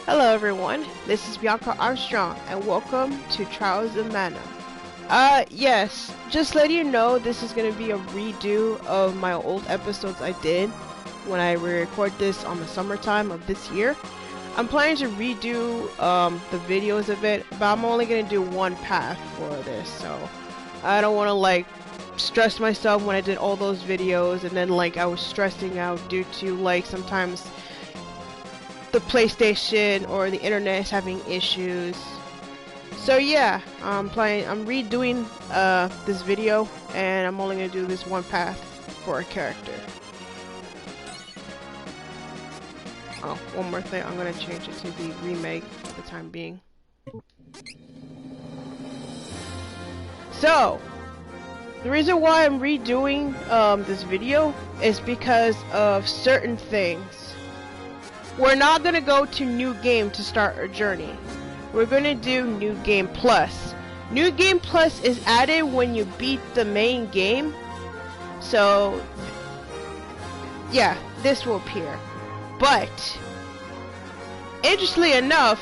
Hello everyone, this is Bianca Armstrong and welcome to Trials of Mana. Yes, just letting you know this is going to be a redo of my old episodes I did when I record this on the summertime of this year. I'm planning to redo the videos of it, but I'm only going to do one path for this, so I don't want to like stress myself when I did all those videos and then like I was stressing out due to like sometimes the PlayStation or the internet is having issues. So yeah, I'm redoing this video and I'm only gonna do this one path for a character. Oh, one more thing, I'm gonna change it to the remake for the time being. So the reason why I'm redoing this video is because of certain things. We're not gonna go to New Game to start our journey. We're gonna do New Game Plus. New Game Plus is added when you beat the main game. So, yeah, this will appear. But, interestingly enough,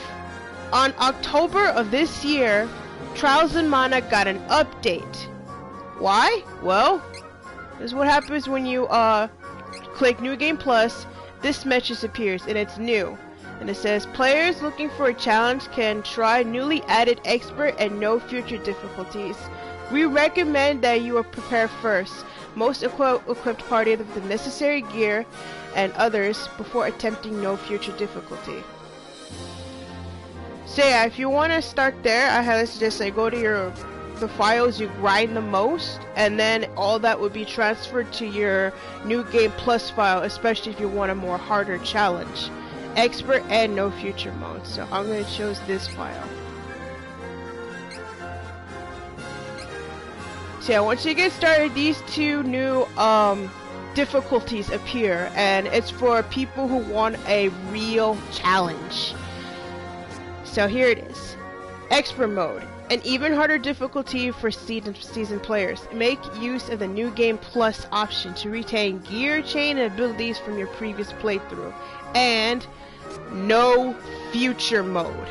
on October of this year, Trials of Mana got an update. Why? Well, this is what happens when you click New Game Plus. This message appears and it's new, and it says players looking for a challenge can try newly added expert and no future difficulties. We recommend that you are prepared first, most equipped party with the necessary gear and others before attempting no future difficulty. So yeah, if you want to start there, I highly suggest that go to the files you grind the most, and then all that would be transferred to your New Game Plus file, especially if you want a more harder challenge, expert and no future mode. So I'm going to choose this file. So yeah, once you get started, these two new difficulties appear, and it's for people who want a real challenge. So here it is. Expert mode. An even harder difficulty for seasoned players. Make use of the New Game Plus option to retain gear, chain, and abilities from your previous playthrough. And no future mode.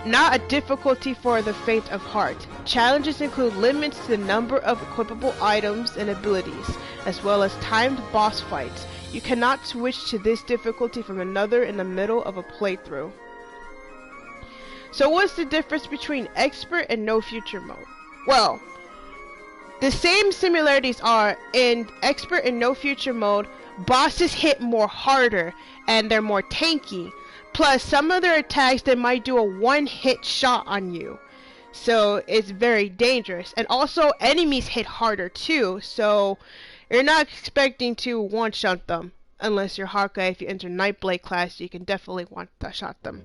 Not a difficulty for the faint of heart. Challenges include limits to the number of equipable items and abilities, as well as timed boss fights. You cannot switch to this difficulty from another in the middle of a playthrough. So what's the difference between expert and no future mode? Well, the same similarities are in expert and no future mode, bosses hit more harder and they're more tanky. Plus some of their attacks, they might do a one-hit shot on you. So it's very dangerous. And also enemies hit harder too, so you're not expecting to one-shot them. Unless you're Hawkeye, if you enter Nightblade class, you can definitely one-shot them.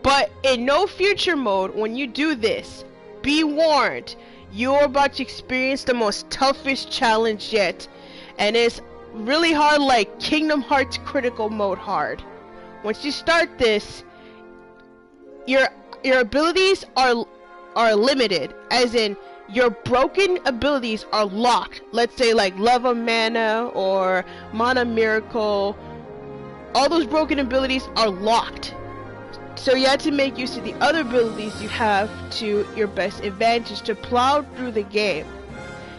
But in no future mode, when you do this, be warned, you're about to experience the most toughest challenge yet. And it's really hard, like Kingdom Hearts critical mode hard. Once you start this, your abilities are limited, as in your broken abilities are locked. Let's say like Love of Mana or Mana Miracle. All those broken abilities are locked. So you have to make use of the other abilities you have to your best advantage to plow through the game.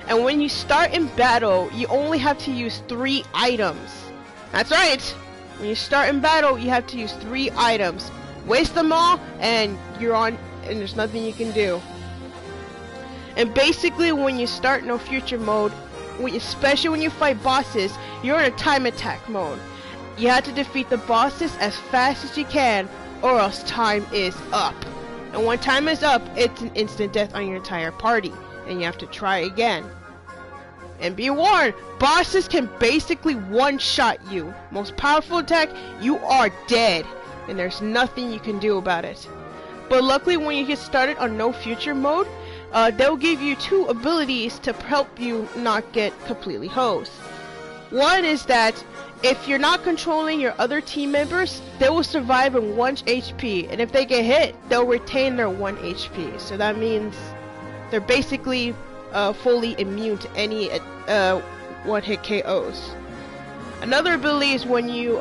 And when you start in battle, you only have to use 3 items. That's right! When you start in battle, you have to use 3 items. Waste them all, and you're on, and there's nothing you can do. And basically, when you start no future mode, especially when you fight bosses, you're in a time attack mode. You have to defeat the bosses as fast as you can, or else time is up. And when time is up, it's an instant death on your entire party, and you have to try again. And be warned, bosses can basically one-shot you. Most powerful attack, you are dead, and there's nothing you can do about it. But luckily, when you get started on no future mode, they'll give you 2 abilities to help you not get completely hosed. One is that if you're not controlling your other team members, they will survive in 1 HP, and if they get hit, they'll retain their 1 HP. So that means they're basically fully immune to any one-hit KOs. Another ability is when you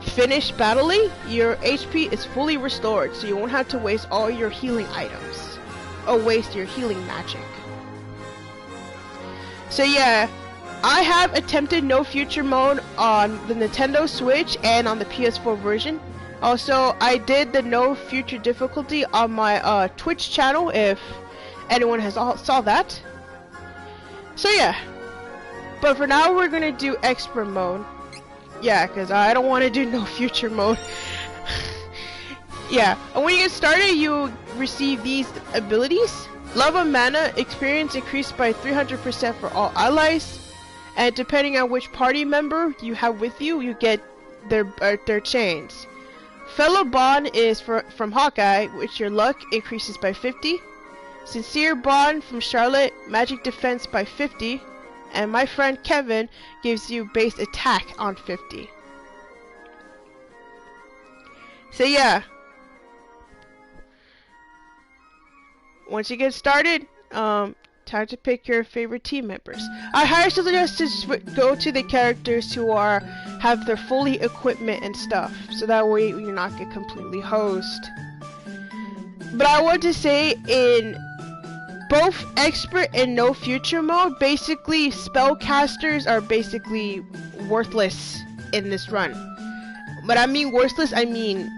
finish battling, your HP is fully restored, so you won't have to waste all your healing items or waste your healing magic. So yeah, I have attempted No Future mode on the Nintendo Switch and on the PS4 version. Also, I did the No Future difficulty on my Twitch channel if anyone has saw that. So yeah, but for now we're gonna do Expert mode. Yeah, because I don't want to do No Future mode. Yeah, and when you get started, you receive these abilities. Love of Mana, experience increased by 300% for all allies. And depending on which party member you have with you, you get their chains. Fellow Bond is from Hawkeye, which your luck increases by 50. Sincere Bond from Charlotte, magic defense by 50. And my friend Kevin gives you base attack on 50. So yeah. Once you get started, time to pick your favorite team members. I highly suggest to go to the characters who have their fully equipment and stuff, so that way you're not get completely hosed. But I want to say, in both Expert and No Future mode, basically spellcasters are basically worthless in this run. But I mean worthless, I mean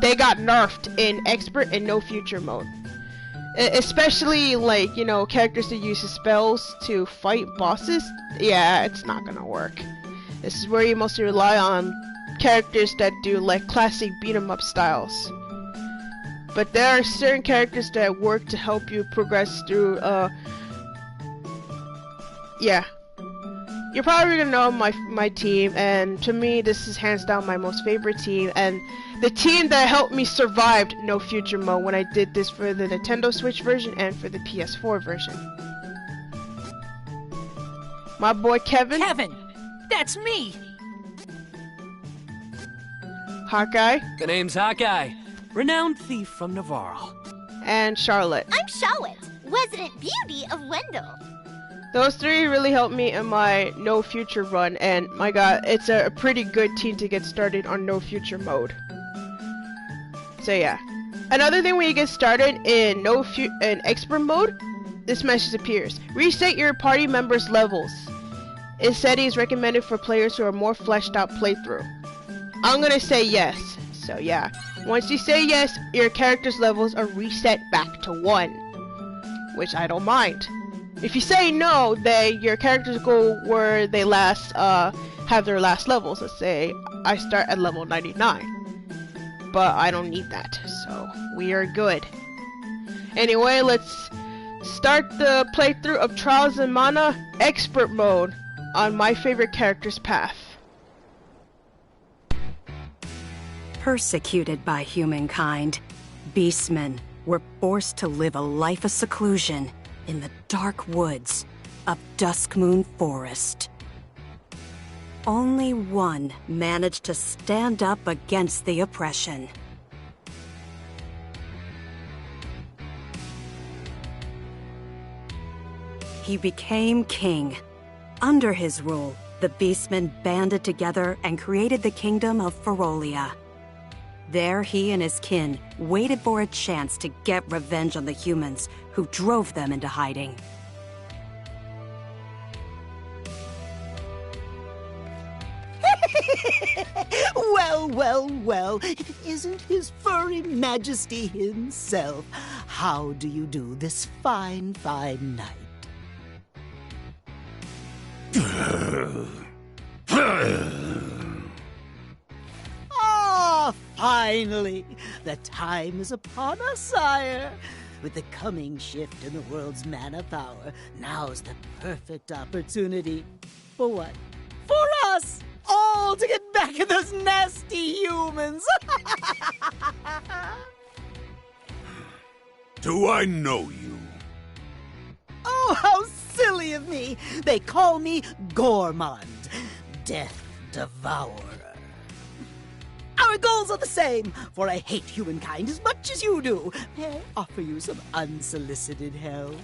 they got nerfed in Expert and No Future mode. Especially, like, you know, characters that use spells to fight bosses. Yeah, it's not gonna work. This is where you mostly rely on characters that do, like, classic beat-em-up styles. But there are certain characters that work to help you progress through, yeah. You're probably gonna know my team, and to me, this is hands down my most favorite team, and the team that helped me survive No Future mode when I did this for the Nintendo Switch version and for the PS4 version. My boy Kevin. Kevin! That's me! Hawkeye. The name's Hawkeye. Renowned thief from Navarro. And Charlotte. I'm Charlotte, resident beauty of Wendel. Those three really helped me in my No Future run, and my god, it's a pretty good team to get started on No Future mode. So yeah. Another thing when you get started in Expert mode, this message appears. Reset your party members' levels. This setting is recommended for players who are more fleshed out playthrough. I'm gonna say yes. So yeah. Once you say yes, your character's levels are reset back to 1. Which I don't mind. If you say no, then your characters go where they last have their last levels. Let's say I start at level 99. But I don't need that, so we are good. Anyway, let's start the playthrough of Trials of Mana Expert mode on my favorite character's path. Persecuted by humankind, beastmen were forced to live a life of seclusion in the dark woods of Duskmoon Forest. Only one managed to stand up against the oppression. He became king. Under his rule, the beastmen banded together and created the kingdom of Ferolia. There, he and his kin waited for a chance to get revenge on the humans who drove them into hiding. Well, well, well, if it isn't His Furry Majesty himself. How do you do this fine, fine night? Ah, finally! The time is upon us, sire. With the coming shift in the world's mana power, now's the perfect opportunity. For what? For us! All to get back at those nasty humans! Do I know you? Oh, how silly of me! They call me Gourmand, Death Devourer. Our goals are the same, for I hate humankind as much as you do. May I offer you some unsolicited help?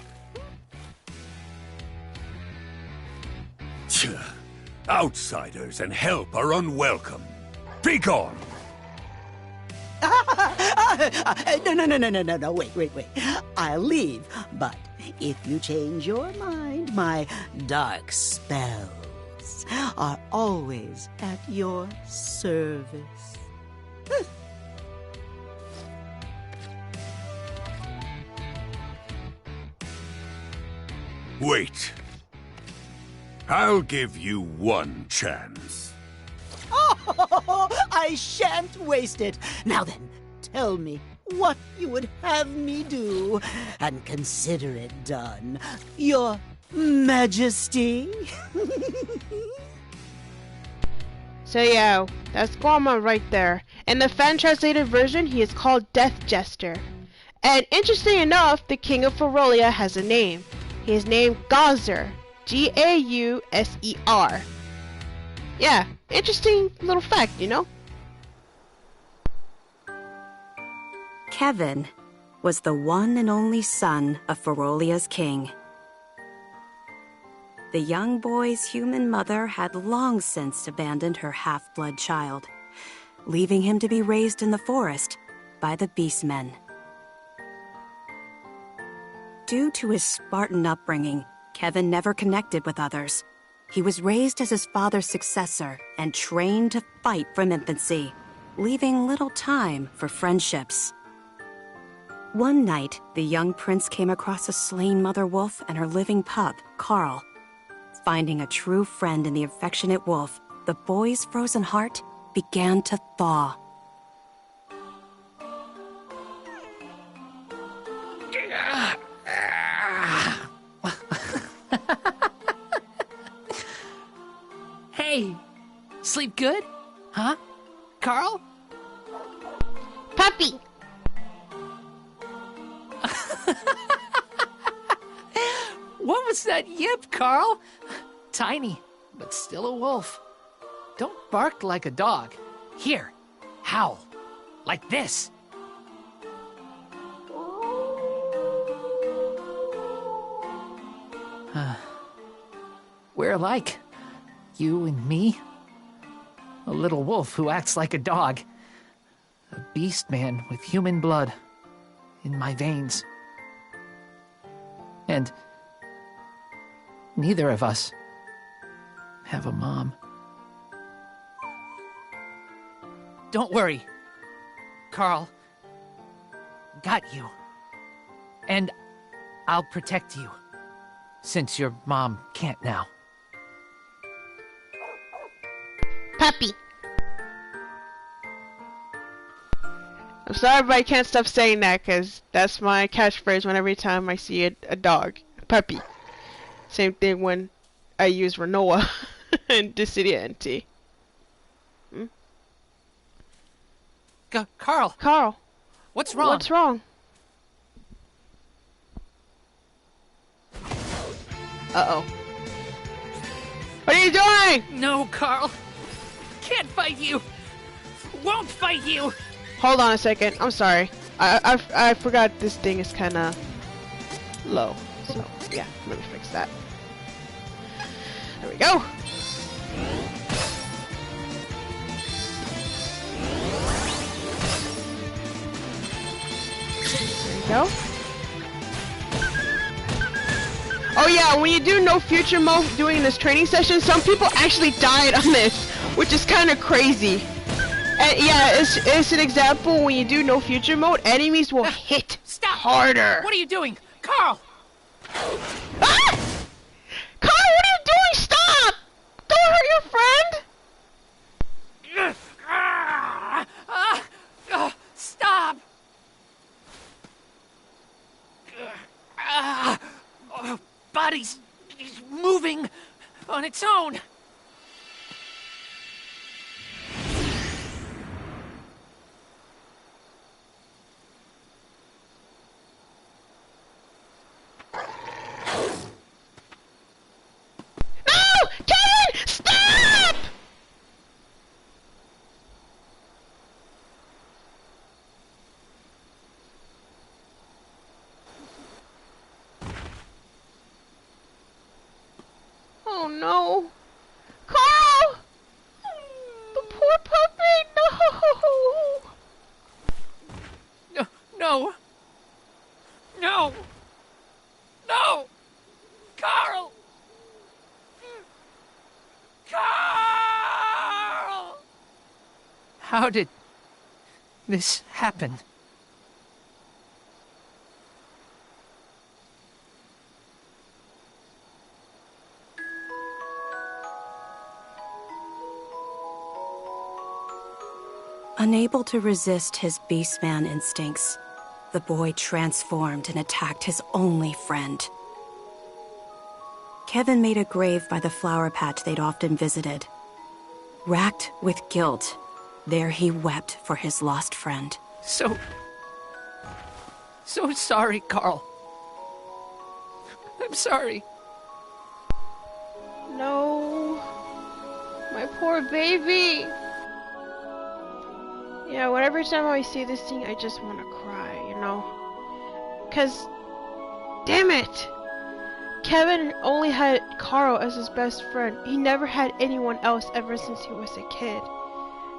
Outsiders and help are unwelcome. Be gone! No, wait. I'll leave, but if you change your mind, my dark spells are always at your service. Wait. I'll give you one chance. Oh, I shan't waste it. Now then, tell me what you would have me do, and consider it done, Your Majesty. So yeah, that's Gormon right there. In the fan-translated version, he is called Death Jester. And interesting enough, the King of Ferolia has a name. He is named Gauser. Gauser. Yeah, interesting little fact, you know? Kevin was the one and only son of Ferolia's king. The young boy's human mother had long since abandoned her half-blood child, leaving him to be raised in the forest by the beastmen. Due to his Spartan upbringing, Kevin never connected with others. He was raised as his father's successor and trained to fight from infancy, leaving little time for friendships. One night, the young prince came across a slain mother wolf and her living pup, Carl. Finding a true friend in the affectionate wolf, the boy's frozen heart began to thaw. Hey, sleep good? Huh? Carl? Puppy! What was that yip, Carl? Tiny, but still a wolf. Don't bark like a dog. Here, howl. Like this. We're alike. You and me. A little wolf who acts like a dog. A beast man with human blood in my veins. And neither of us have a mom. Don't worry, Carl. Got you. And I'll protect you, since your mom can't now. Puppy! I'm sorry, but I can't stop saying that because that's my catchphrase whenever time I see a dog. Puppy. Same thing when I use Renoa in Dissidia NT. Carl! Carl! What's wrong? What's wrong? Uh-oh. What are you doing? No, Carl. Can't fight you. Won't fight you. Hold on a second. I'm sorry. I forgot this thing is kind of low. So, yeah. Let me fix that. There we go. There we go. Oh yeah, when you do no future mode doing this training session, some people actually died on this, which is kind of crazy. And yeah, it's an example when you do no future mode, enemies will hit harder. What are you doing? Carl! Ah! Carl, what are you doing? Stop! Don't hurt your friend! Stop! Body's moving on its own. No! Kevin! Stop! Oh no. How did this happen? Unable to resist his beastman instincts, the boy transformed and attacked his only friend. Kevin made a grave by the flower patch they'd often visited. Racked with guilt, there he wept for his lost friend. So sorry, Carl. I'm sorry. No. My poor baby. Yeah, whenever time I see this thing, I just want to cry, you know? Because, damn it! Kevin only had Carl as his best friend. He never had anyone else ever since he was a kid.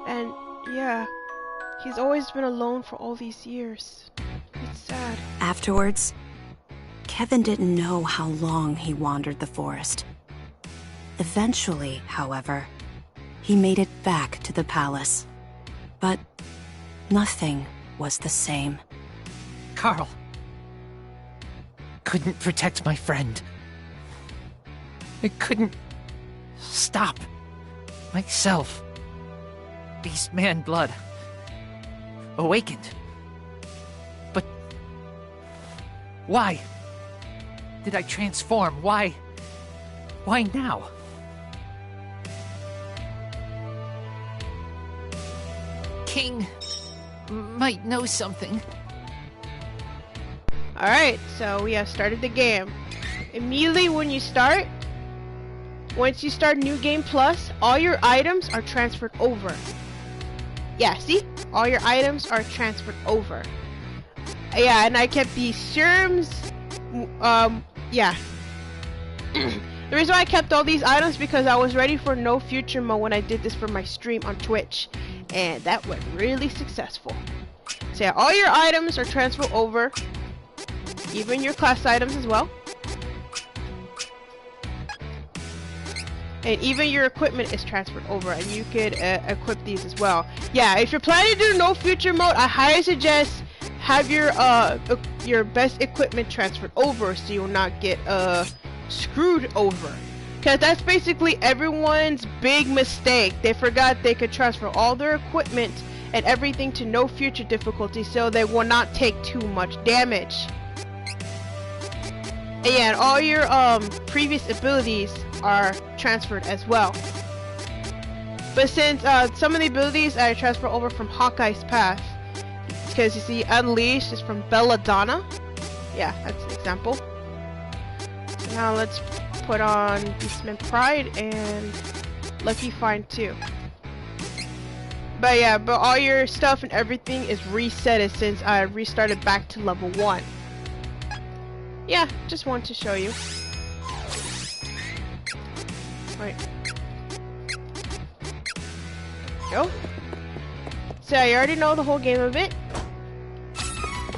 And, yeah, he's always been alone for all these years. It's sad. Afterwards, Kevin didn't know how long he wandered the forest. Eventually, however, he made it back to the palace. But nothing was the same. Carl couldn't protect my friend. I couldn't stop myself. Beastman blood awakened. But why did I transform? Why now? King might know something. Alright, so we have started the game. Immediately when you start, once you start New Game Plus, all your items are transferred over. Yeah, see? All your items are transferred over. Yeah, and I kept these serums. Yeah. The reason why I kept all these items because I was ready for no future mode when I did this for my stream on Twitch. And that went really successful. So yeah, all your items are transferred over. Even your class items as well. And even your equipment is transferred over, and you could equip these as well. Yeah, if you're planning to do no future mode, I highly suggest have your best equipment transferred over so you will not get screwed over. Because that's basically everyone's big mistake. They forgot they could transfer all their equipment and everything to no future difficulty so they will not take too much damage. And yeah, and all your previous abilities are transferred as well. But since some of the abilities I transfer over from Hawkeye's Path, because you see Unleashed is from Belladonna. Yeah, that's an example. So now let's put on Beastman Pride and Lucky Find 2. But yeah, but all your stuff and everything is resetted since I restarted back to level 1. Yeah, just want to show you. Wait. Go. So you already know the whole game of it.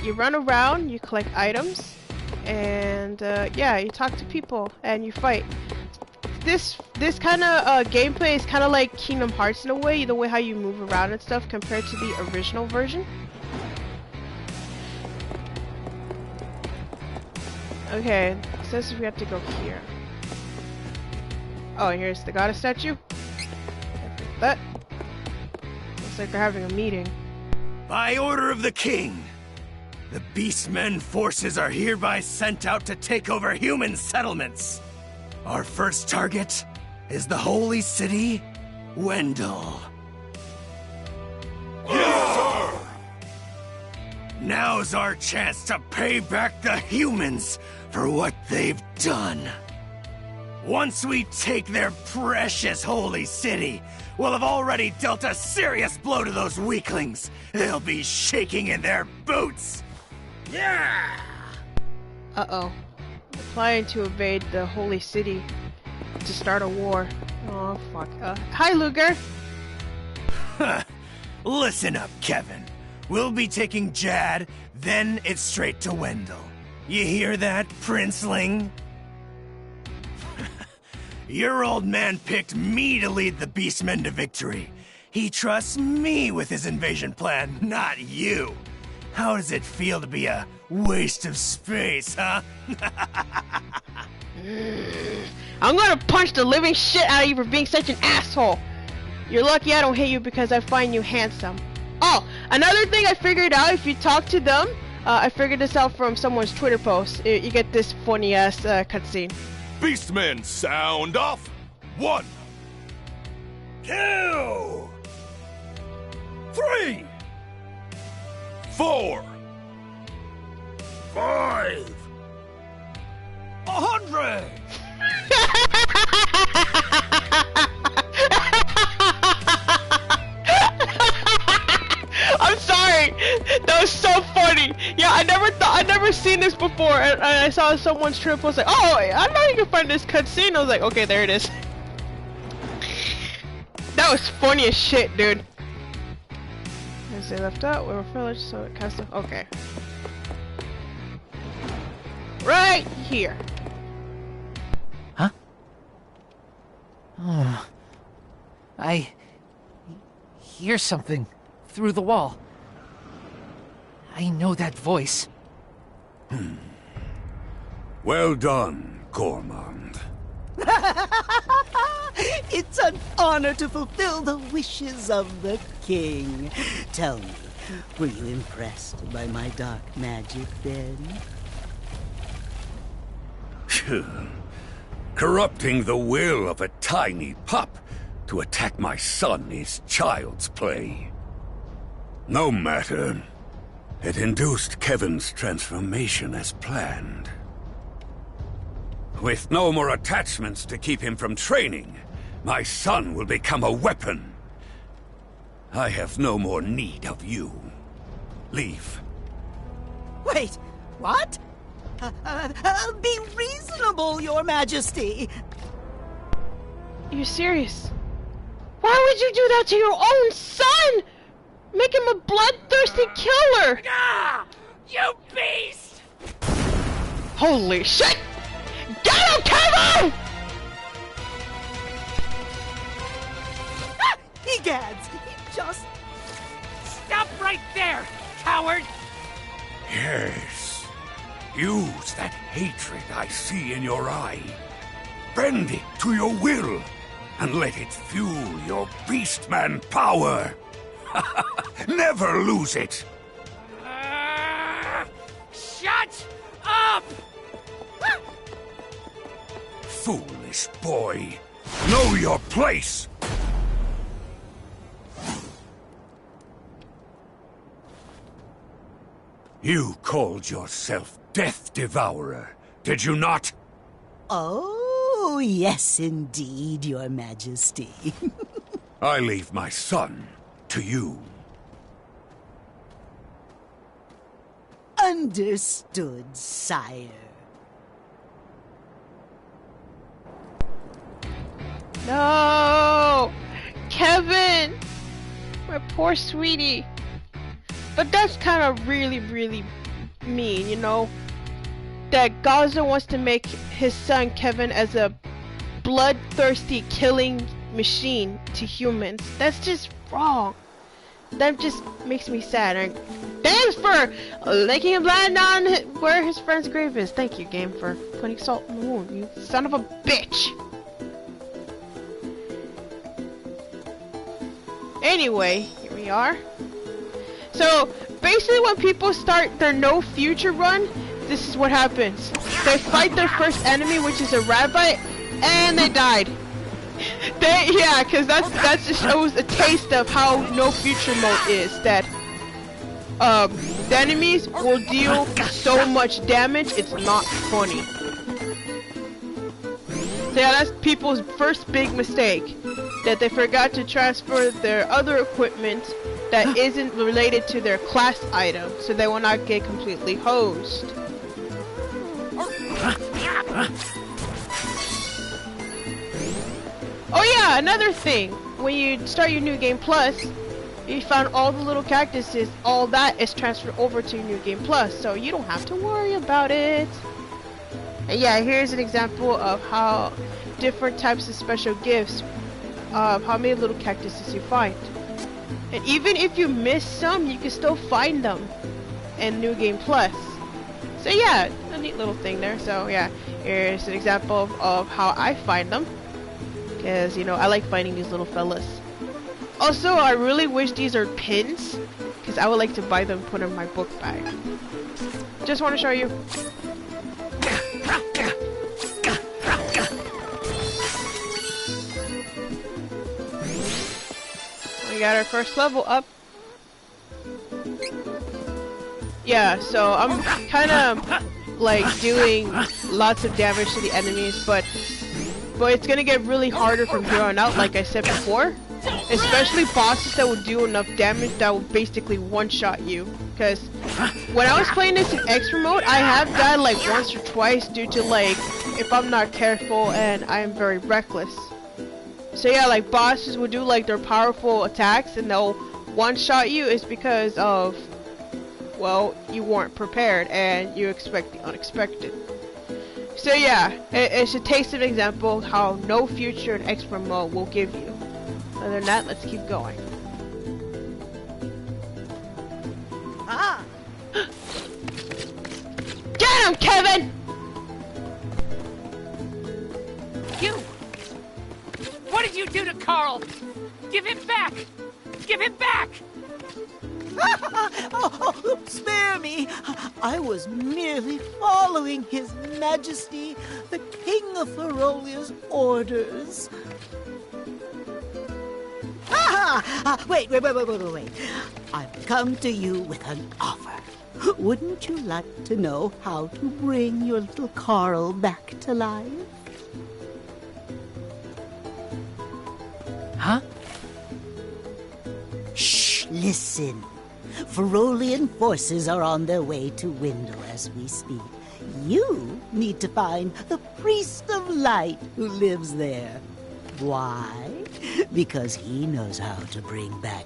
You run around, you collect items, and yeah, you talk to people and you fight. This kind of gameplay is kind of like Kingdom Hearts in a way, the way how you move around and stuff compared to the original version. Okay, it says we have to go here. Oh, here's the goddess statue. That looks like they're having a meeting. By order of the king, the Beastmen forces are hereby sent out to take over human settlements. Our first target is the holy city, Wendel. Yes, sir! Now's our chance to pay back the humans for what they've done. Once we take their precious holy city, we'll have already dealt a serious blow to those weaklings. They'll be shaking in their boots. Yeah! Uh-oh. They're planning to invade the holy city to start a war. Oh, fuck. Hi, Luger. Listen up, Kevin. We'll be taking Jadd, then it's straight to Wendel. You hear that, Princeling? Your old man picked me to lead the Beastmen to victory. He trusts me with his invasion plan, not you. How does it feel to be a waste of space, huh? I'm gonna punch the living shit out of you for being such an asshole. You're lucky I don't hate you because I find you handsome. Oh, another thing I figured out, if you talk to them, I figured this out from someone's Twitter post. You get this funny ass cutscene. Beastmen, sound off. 1, 2, 3, 4, 5, 100. I'm sorry. That was so funny. Yeah, I never seen this before, and I saw someone's Twitter post like, "Oh, I know you can find this cutscene." I was like, "Okay, there it is." That was funny as shit, dude. As they left out, we were village, so it cast. Okay. Right here. Huh? Oh. I hear something through the wall. I know that voice. well done, Gormand. It's an honor to fulfill the wishes of the king. Tell me, were you impressed by my dark magic then? Corrupting the will of a tiny pup to attack my son is child's play. No matter. It induced Kevin's transformation as planned. With no more attachments to keep him from training, my son will become a weapon. I have no more need of you. Leave. Wait, what? Be reasonable, Your Majesty. You're serious? Why would you do that to your own son? Make him a bloodthirsty killer! Ah! You beast! Holy shit! Get him, Kevin! Egads, he just... Stop right there, coward! Yes. Use that hatred I see in your eye. Bend it to your will, and let it fuel your beastman power. Never lose it. Shut up! Foolish boy. Know your place. You called yourself Death Devourer, did you not? Oh, yes indeed, Your Majesty. I leave my son to you. Understood, sire. No! Kevin! My poor sweetie. But that's kind of really mean, you know? That Gaza wants to make his son Kevin as a bloodthirsty killing machine to humans. That's just wrong. That just makes me sad. And thanks for making him land on where his friend's grave is. Thank you, game, for putting salt in the wound, you son of a bitch. Anyway, here we are. So, basically when people start their no future run, this is what happens. They fight their first enemy, which is a rabbi, and they died. Yeah, because that's just shows a taste of how no future mode is. That the enemies will deal so much damage, it's not funny. So yeah, that's people's first big mistake. That they forgot to transfer their other equipment that isn't related to their class item, so they will not get completely hosed. Oh yeah, another thing. When you start your New Game Plus, you found all the little cactuses, all that is transferred over to your New Game Plus, so you don't have to worry about it. And yeah, here's an example of how different types of special gifts, how many little cactuses you find. And even if you miss some, you can still find them in New Game Plus. So yeah, a neat little thing there. So yeah, here's an example of how I find them. Because, you know, I like finding these little fellas. Also, I really wish these are pins. Because I would like to buy them and put in my book bag. Just want to show you. We got our first level up. Yeah, so I'm kind of like doing lots of damage to the enemies, but it's gonna get really harder from here on out, like I said before. Especially bosses that will do enough damage that will basically one-shot you. Because when I was playing this in extra mode, I have died like once or twice due to like, if I'm not careful and I am very reckless. So yeah, like bosses will do like their powerful attacks and they'll one-shot you is because of, well, you weren't prepared and you expect the unexpected. So yeah, it's a taste of an example of how no future in expert mode will give you. Other than that, let's keep going. Ah! Get him, Kevin! You! What did you do to Carl? Give him back! Give him back! Oh, spare me! I was merely following His Majesty, the King of Ferolia's orders. Wait. I've come to you with an offer. Wouldn't you like to know how to bring your little Carl back to life? Huh? Shh, listen. Ferolian forces are on their way to Wendel as we speak. You need to find the Priest of Light who lives there. Why? Because he knows how to bring back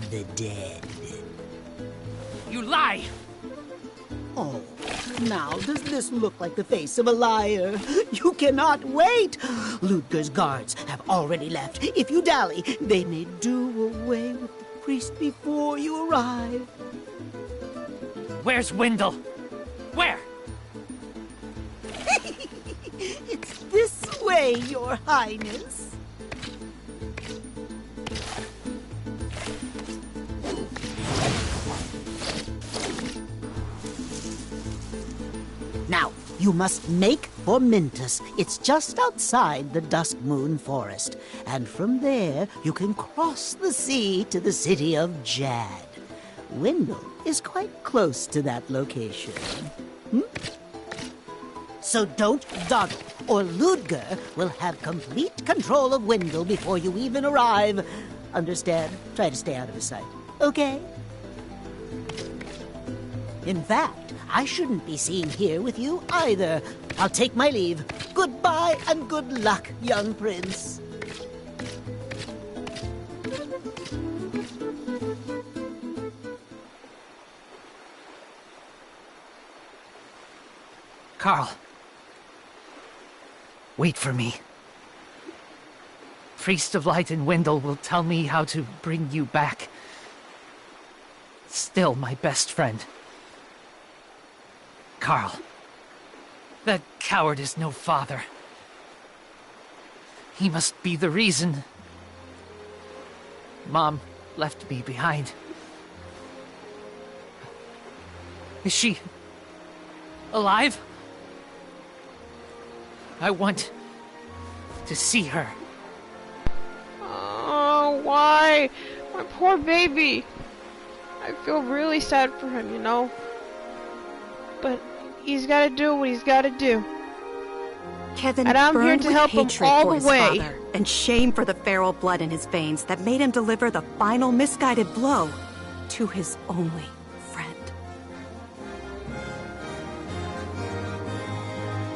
the dead. You lie! Oh, now does this look like the face of a liar? You cannot wait! Ludger's guards have already left. If you dally, they may do away with the priest before you arrive. Where's Wendel? Where? It's this way, Your Highness. Now, you must make for Mintus. It's just outside the Dusk Moon Forest. And from there, you can cross the sea to the city of Jadd. Wendel is quite close to that location. So don't dawdle, or Ludger will have complete control of Wendel before you even arrive. Understand? Try to stay out of his sight. Okay? In fact, I shouldn't be seen here with you either. I'll take my leave. Goodbye and good luck, young prince. Carl. Wait for me. Priest of Light and Wendel will tell me how to bring you back. Still my best friend. Carl. That coward is no father. He must be the reason Mom left me behind. Is she alive? I want to see her. Oh, why? My poor baby. I feel really sad for him, you know? But he's gotta do what he's gotta do. Kevin And I'm here burned to with help him hatred all for the his way. father, and shame for the feral blood in his veins that made him deliver the final misguided blow to his only friend.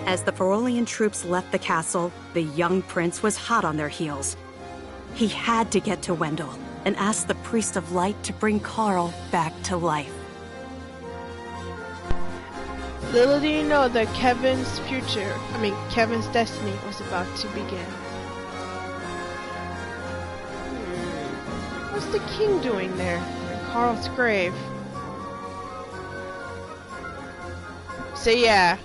As the Ferolian troops left the castle, the young prince was hot on their heels. He had to get to Wendel and ask the Priest of Light to bring Carl back to life. Little did you know that Kevin's destiny was about to begin. What's the king doing there in Carl's grave? So yeah.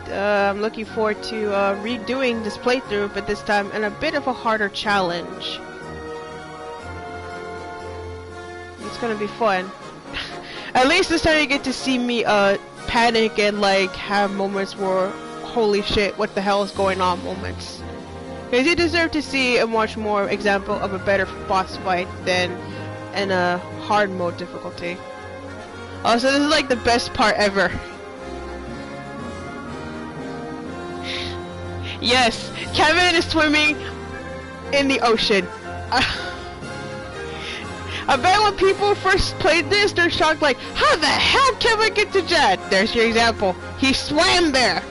I'm looking forward to redoing this playthrough, but this time in a bit of a harder challenge. It's gonna be fun. At least this time you get to see me panic and like have moments where holy shit, what the hell is going on moments. Because you deserve to see a much more example of a better boss fight than in a hard mode difficulty. Also, this is like the best part ever. Yes, Kevin is swimming in the ocean. I bet when people first played this, they're shocked like, how the hell Kevin get to Jadd? There's your example. He swam there.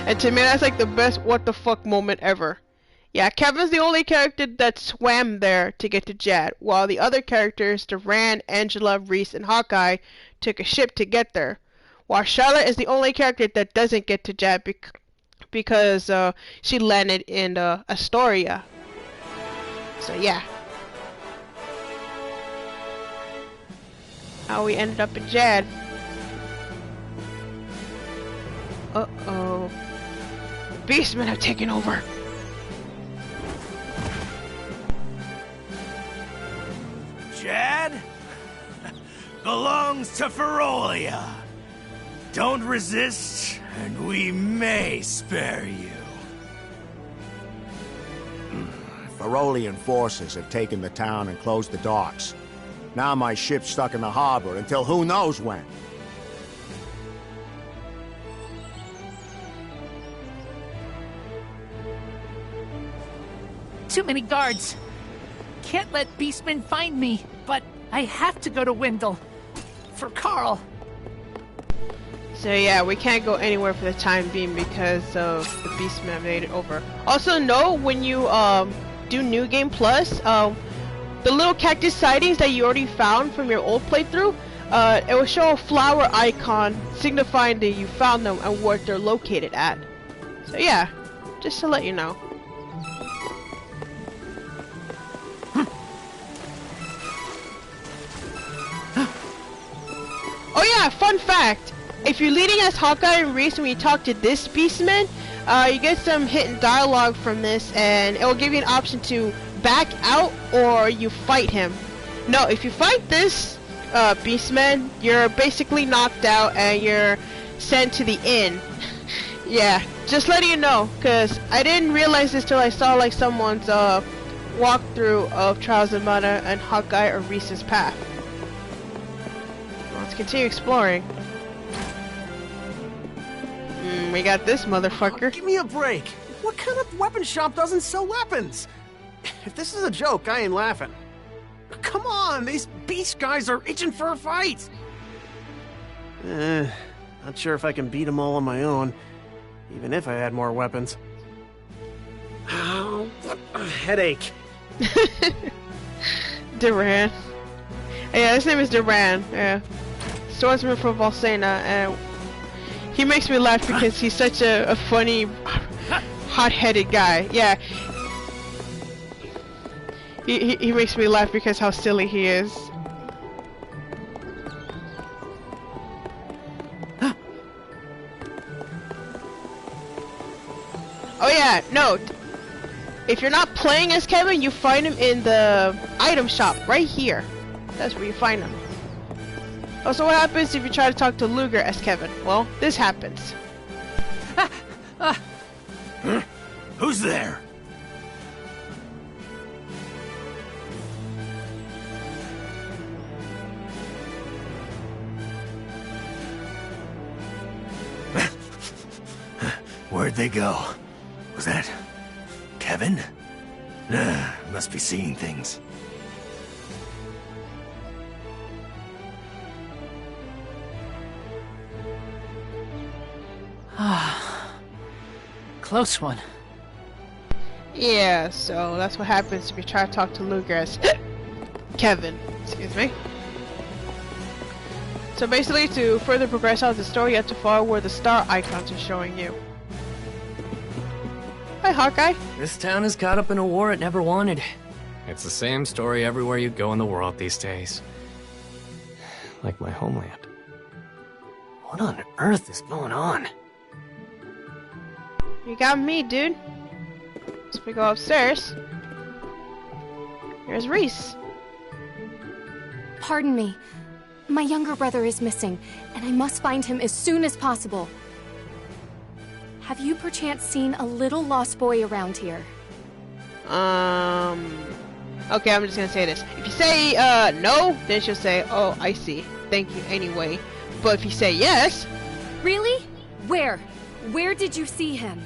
And to me, that's like the best what the fuck moment ever. Yeah, Kevin's the only character that swam there to get to Jadd, while the other characters, Duran, Angela, Reese, and Hawkeye, took a ship to get there. While Charlotte is the only character that doesn't get to Jadd because she landed in Astoria. So yeah. How we ended up in Jadd. Uh-oh. Beastmen have taken over. Jadd belongs to Ferolia. Don't resist, and we may spare you. Ferolian forces have taken the town and closed the docks. Now my ship's stuck in the harbor until who knows when. Too many guards. Can't let beastmen find me, but I have to go to Wendel. For Carl. So yeah, we can't go anywhere for the time being because of the beastmen have made it over. Also know when you do New Game Plus, the little cactus sightings that you already found from your old playthrough, it will show a flower icon signifying that you found them and where they're located at. So yeah, just to let you know. Oh yeah, fun fact! If you're leading as Hawkeye and Reese when you talk to this beastman, you get some hidden dialogue from this, and it will give you an option to back out or you fight him. No, if you fight this beastman, you're basically knocked out and you're sent to the inn. Yeah, just letting you know, cause I didn't realize this till I saw like someone's walkthrough of Trials of Mana and Hawkeye or Reese's path. Let's continue exploring. We got this motherfucker. Oh, give me a break. What kind of weapon shop doesn't sell weapons? If this is a joke, I ain't laughing. Come on, these beast guys are itching for a fight. Not sure if I can beat them all on my own, even if I had more weapons. Oh, what a headache. Duran. Yeah, his name is Duran. Yeah. Swordsman from Volsena, and he makes me laugh because he's such a funny, hot-headed guy. Yeah. He makes me laugh because how silly he is. Oh yeah, note. If you're not playing as Kevin, you find him in the item shop right here. That's where you find him. Also, what happens if you try to talk to Luger as Kevin? Well, this happens. Who's there? Where'd they go? Was that Kevin? Must be seeing things. Close one. Yeah, so that's what happens if you try to talk to Luger as Kevin. Excuse me. So basically, to further progress out the story, you have to follow where the star icons are showing you. Hi, Hawkeye. This town is caught up in a war it never wanted. It's the same story everywhere you go in the world these days. Like my homeland. What on earth is going on? You got me, dude. So we go upstairs. Here's Reese. Pardon me. My younger brother is missing, and I must find him as soon as possible. Have you perchance seen a little lost boy around here? Okay, I'm just gonna say this. If you say, no, then she'll say, oh, I see. Thank you anyway. But if you say yes... Really? Where? Where did you see him?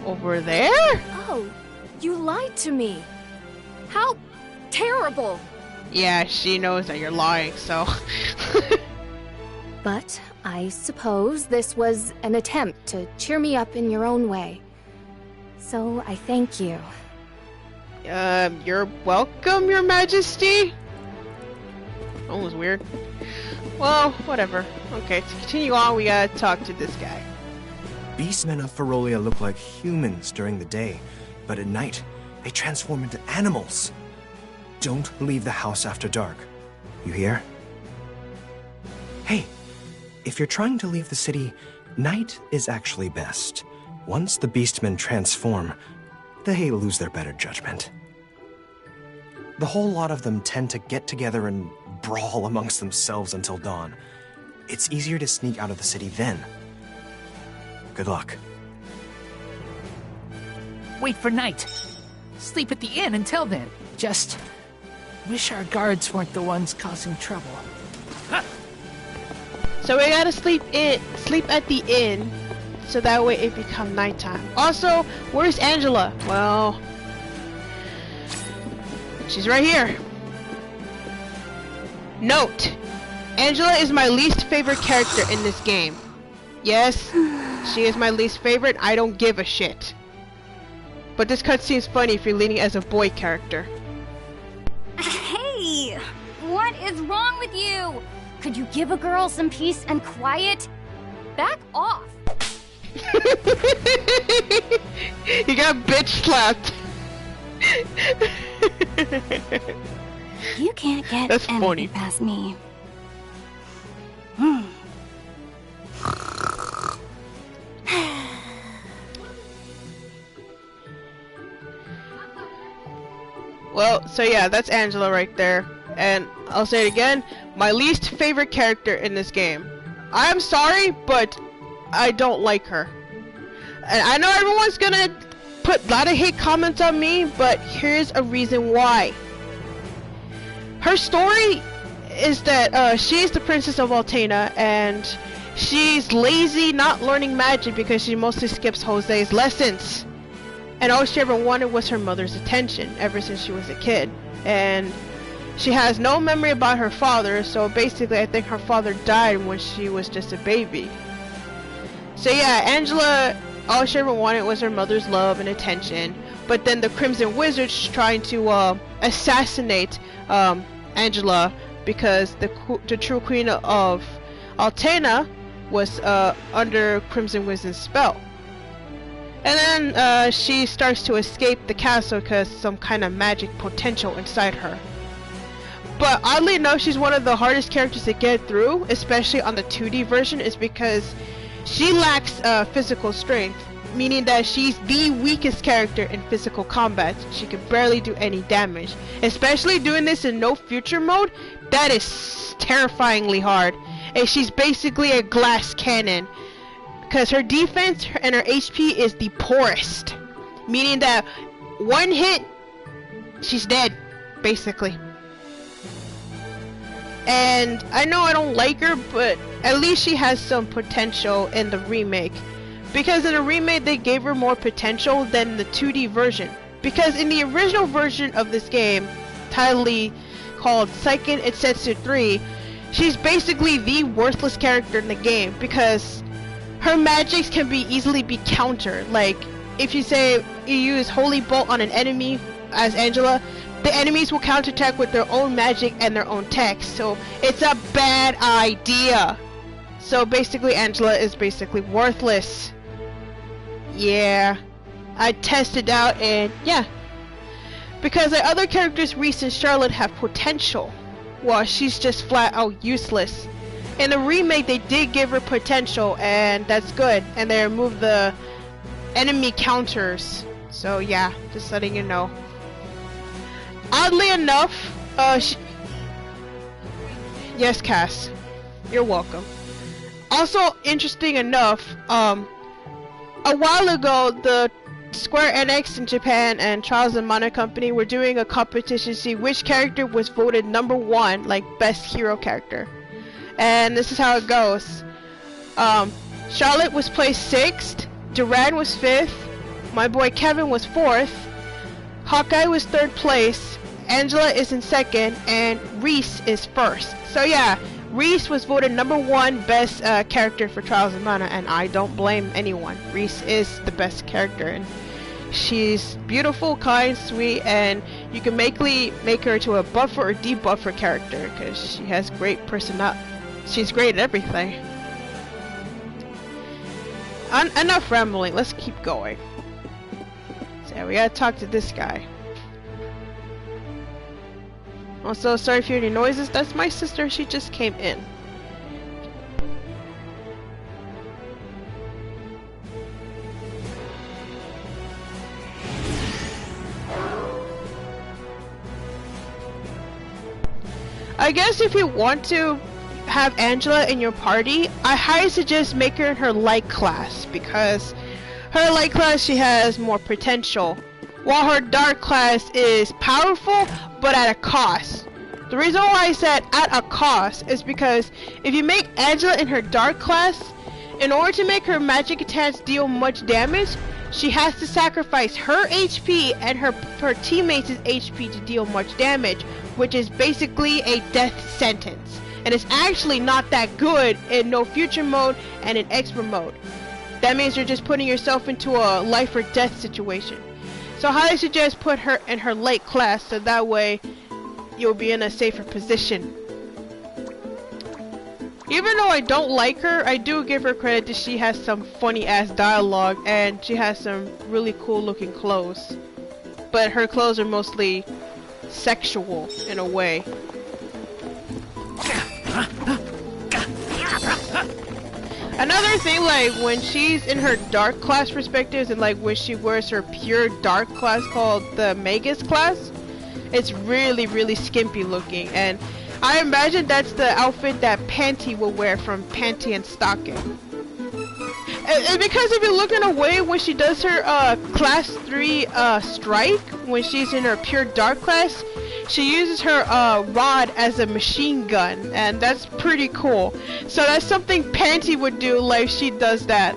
Over there? Oh, you lied to me. How terrible. Yeah, she knows that you're lying, so... But I suppose this was an attempt to cheer me up in your own way. So I thank you. You're welcome, Your Majesty? That was weird. Well, whatever. Okay, to continue on, we gotta talk to this guy. Beastmen of Ferolia look like humans during the day, but at night, they transform into animals. Don't leave the house after dark. You hear? Hey, if you're trying to leave the city, night is actually best. Once the beastmen transform, they lose their better judgment. The whole lot of them tend to get together and brawl amongst themselves until dawn. It's easier to sneak out of the city then. Good luck. Wait for night. Sleep at the inn until then. Just wish our guards weren't the ones causing trouble. So we gotta sleep at the inn, so that way it become nighttime. Also, where's Angela? Well, she's right here. Note, Angela is my least favorite character in this game. Yes, she is my least favorite. I don't give a shit. But this cutscene's funny if you're leading as a boy character. Hey! What is wrong with you? Could you give a girl some peace and quiet? Back off! You got bitch slapped. You can't get That's anything funny. past me. Well, so yeah, that's Angela right there. And I'll say it again, my least favorite character in this game. I'm sorry, but I don't like her. And I know everyone's gonna put a lot of hate comments on me, but here's a reason why. Her story is that she's the princess of Altena, and she's lazy, not learning magic because she mostly skips Jose's lessons. And all she ever wanted was her mother's attention ever since she was a kid. And she has no memory about her father, so basically I think her father died when she was just a baby. So yeah, Angela, all she ever wanted was her mother's love and attention. But then the Crimson Wizard's trying to assassinate Angela because the true queen of Altena was under Crimson Wizard's spell. And then she starts to escape the castle because some kind of magic potential inside her. But oddly enough, she's one of the hardest characters to get through, especially on the 2D version, is because she lacks physical strength, meaning that she's the weakest character in physical combat. She can barely do any damage. Especially doing this in no future mode, that is terrifyingly hard. And she's basically a glass cannon. Because her defense and her HP is the poorest. Meaning that one hit, she's dead, basically. And I know I don't like her, but at least she has some potential in the remake. Because in the remake they gave her more potential than the 2D version. Because in the original version of this game, tidily called Seiken Etsetsu 3, she's basically the worthless character in the game. Because her magics can be easily be countered. Like, if you say you use Holy Bolt on an enemy as Angela, the enemies will counterattack with their own magic and their own text. So it's a bad idea. So basically Angela is basically worthless. Yeah. I tested out and yeah. Because the other characters, Reese and Charlotte, have potential. While she's just flat out useless. In the remake they did give her potential and that's good. And they removed the enemy counters. So yeah, just letting you know. Oddly enough, yes, Cass. You're welcome. Also, interesting enough, a while ago, the Square Enix in Japan and Charles and Mana Company were doing a competition to see which character was voted #1, like best hero character. And this is how it goes. Charlotte was placed 6th, Duran was 5th, my boy Kevin was 4th, Hawkeye was 3rd place, Angela is in 2nd, and Reese is 1st. So yeah, Reese was voted #1 best character for Trials of Mana, and I don't blame anyone. Reese is the best character, and she's beautiful, kind, sweet, and you can make her to a buffer or debuffer character because she has great personality. She's great at everything. Enough rambling. Let's keep going. So we gotta talk to this guy. Also, sorry if you hear any noises. That's my sister. She just came in. I guess if you want to have Angela in your party, I highly suggest make her in her light class, because her light class, she has more potential, while her dark class is powerful but at a cost. The reason why I said at a cost is because if you make Angela in her dark class, in order to make her magic attacks deal much damage, she has to sacrifice her HP and her teammates' HP to deal much damage, which is basically a death sentence. And it's actually not that good in no future mode and in expert mode. That means you're just putting yourself into a life or death situation. So I highly suggest put her in her light class, so that way you'll be in a safer position. Even though I don't like her, I do give her credit that she has some funny ass dialogue and she has some really cool looking clothes. But her clothes are mostly sexual in a way. Another thing, like when she's in her dark class perspectives and like when she wears her pure dark class called the Magus class, it's really skimpy looking, and I imagine that's the outfit that Panty will wear from Panty and Stocking. And because if you're looking away when she does her class 3 strike, when she's in her pure dark class, she uses her rod as a machine gun, and that's pretty cool. So that's something Panty would do, like she does that.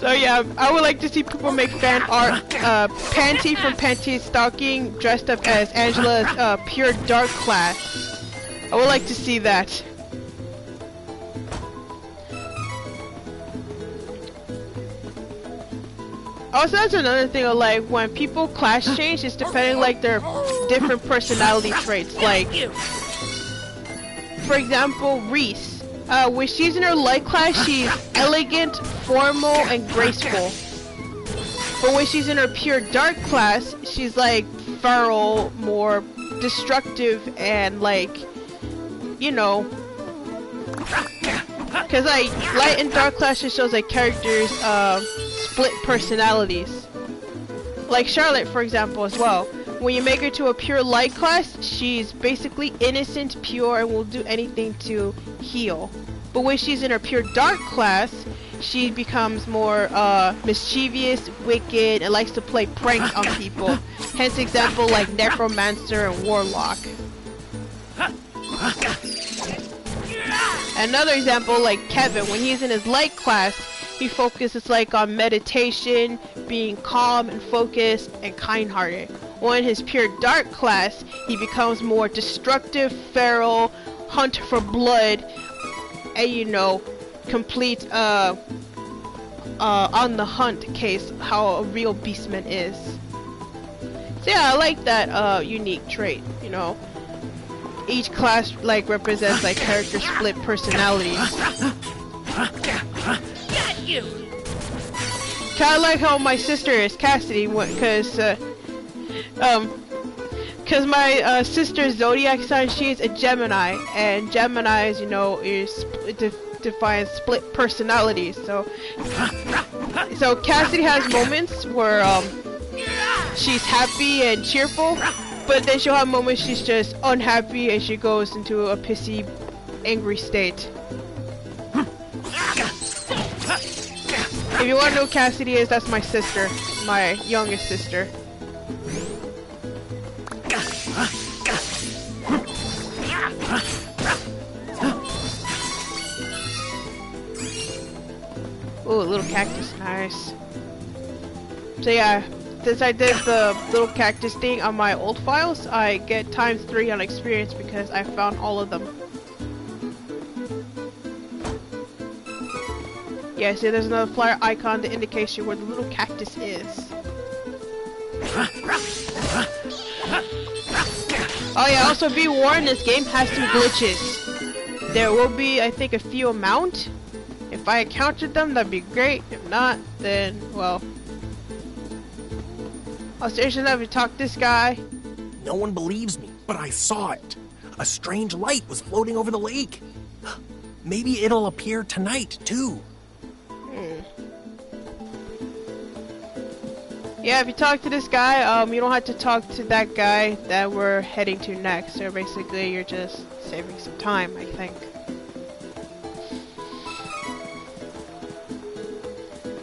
So yeah, I would like to see people make fan art. Panty from Panty Stocking dressed up as Angela's pure dark class. I would like to see that. Also, that's another thing of like when people class change, it's depending like their different personality traits. Like, for example, Reese. When she's in her light class, she's elegant, formal, and graceful. But when she's in her pure dark class, she's like feral, more destructive, and like, you know, because like light and dark class just shows like characters split personalities. Like Charlotte, for example, as well. When you make her to a pure light class, she's basically innocent, pure, and will do anything to heal. But when she's in her pure dark class, she becomes more mischievous, wicked, and likes to play pranks on people. Hence example like Necromancer and Warlock. Another example like Kevin, when he's in his light class, he focuses like on meditation, being calm and focused, and kind-hearted. While in his pure dark class, he becomes more destructive, feral, hunter for blood, and you know, complete on the hunt case how a real beastman is. So yeah, I like that unique trait, you know. each class like represents like character split personalities. Got you. Kind of like how my sister is Cassidy, because my sister's zodiac sign, she is a Gemini, and Geminis, you know, defines split personalities. So Cassidy has moments where she's happy and cheerful, but then she'll have moments she's just unhappy and she goes into a pissy, angry state. If you want to know who Cassidy is, that's my sister, my youngest sister. Ooh, a little cactus, nice. So yeah, since I did the little cactus thing on my old files, I get ×3 on experience because I found all of them. Yeah, see there's another flyer icon that indicates you where the little cactus is. Oh yeah, also be warned, this game has some glitches. There will be, I think, a few amount. If I encountered them, that'd be great. If not, then, well. I was seriously enough to talk to this guy. No one believes me, but I saw it. A strange light was floating over the lake. Maybe it'll appear tonight, too. Yeah, if you talk to this guy, you don't have to talk to that guy that we're heading to next. So basically, you're just saving some time, I think.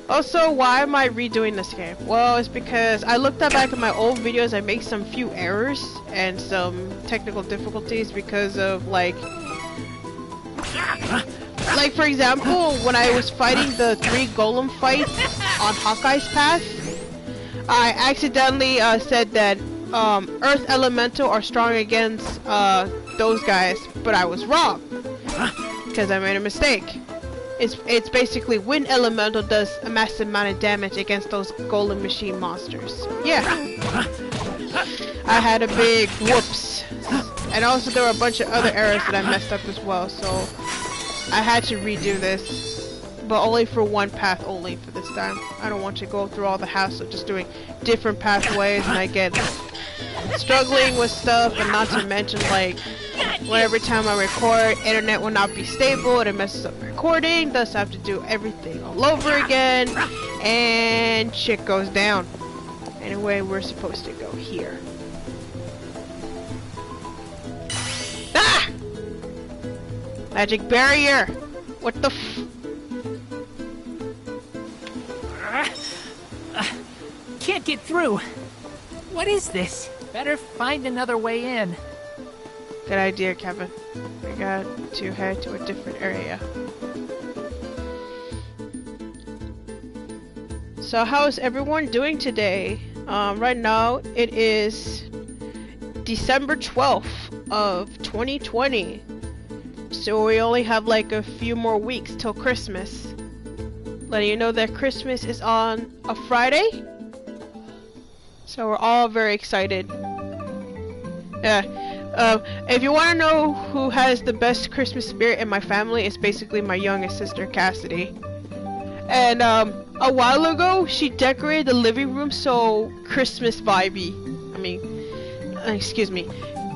Also, why am I redoing this game? Well, it's because I looked back at my old videos. I made some few errors and some technical difficulties because of like for example, when I was fighting the 3 golem fights on Hawkeye's path, I accidentally said that Earth Elemental are strong against those guys, but I was wrong because I made a mistake. It's basically Wind Elemental does a massive amount of damage against those golem machine monsters. Yeah, I had a big whoops, and also there were a bunch of other errors that I messed up as well. So I had to redo this, but only for one path only for this time. I don't want to go through all the hassle of just doing different pathways, and I get struggling with stuff, and not to mention like when every time I record, internet will not be stable, and it messes up my recording, thus I have to do everything all over again, and shit goes down. Anyway, we're supposed to go here. Ah! Magic barrier! What the Can't get through. What is this? Better find another way in. Good idea, Kevin. We got to head to a different area. So how is everyone doing today? Right now it is December 12th of 2020. So we only have like a few more weeks till Christmas. Letting you know that Christmas is on a Friday. So we're all very excited. If you want to know who has the best Christmas spirit in my family, it's basically my youngest sister, Cassidy. And a while ago, she decorated the living room so Christmas vibey. I mean, excuse me.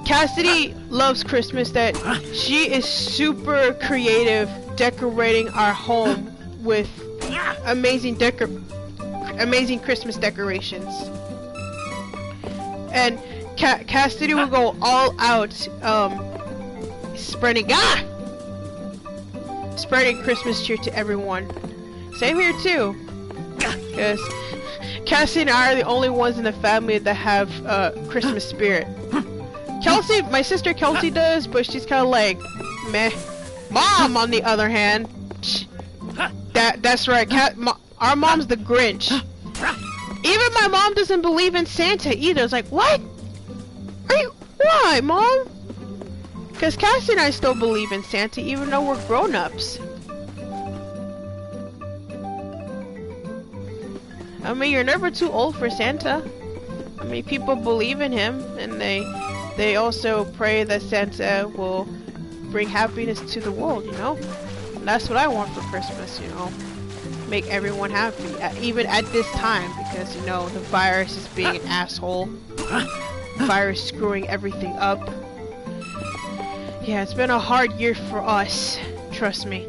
Cassidy loves Christmas, that she is super creative decorating our home with amazing Christmas decorations. And Cassidy will go all out, spreading Christmas cheer to everyone. Same here too, because Cassidy and I are the only ones in the family that have Christmas spirit. Kelsey, my sister Kelsey does, but she's kind of like meh. Mom, on the other hand, that's right. Our mom's the Grinch. Even my mom doesn't believe in Santa either. It's like, what? Why, Mom? Because Cassie and I still believe in Santa, even though we're grown-ups. I mean, you're never too old for Santa. I mean, people believe in him, and they they also pray that Santa will bring happiness to the world, you know? And that's what I want for Christmas, you know? Make everyone happy, even at this time, because, you know, the virus is being an asshole. The virus screwing everything up. Yeah, it's been a hard year for us. Trust me.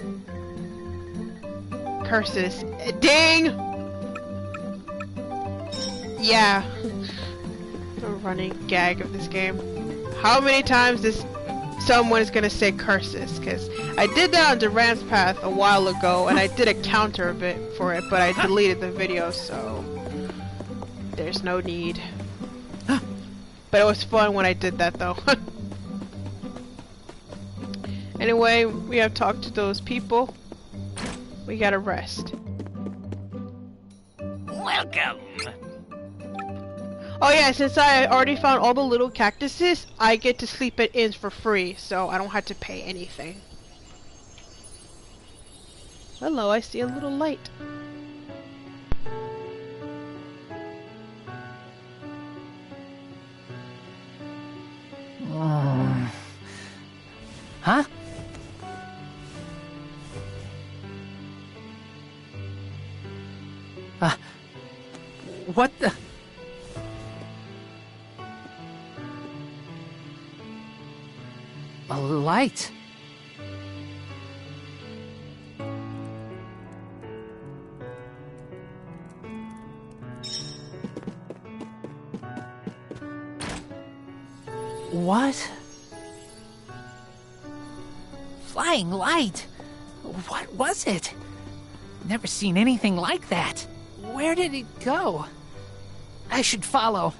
Curses. Ding! Yeah. The running gag of this game. How many times is someone is gonna say curses? Because I did that on Duran's Path a while ago, and I did a counter of it for it, but I deleted the video, so there's no need. But it was fun when I did that, though. Anyway, we have talked to those people. We gotta rest. Welcome! Oh yeah, since I already found all the little cactuses, I get to sleep at inns for free, so I don't have to pay anything. Hello, I see a little light. Huh? What the? A light. What? Flying light? What was it? Never seen anything like that. Where did it go? I should follow.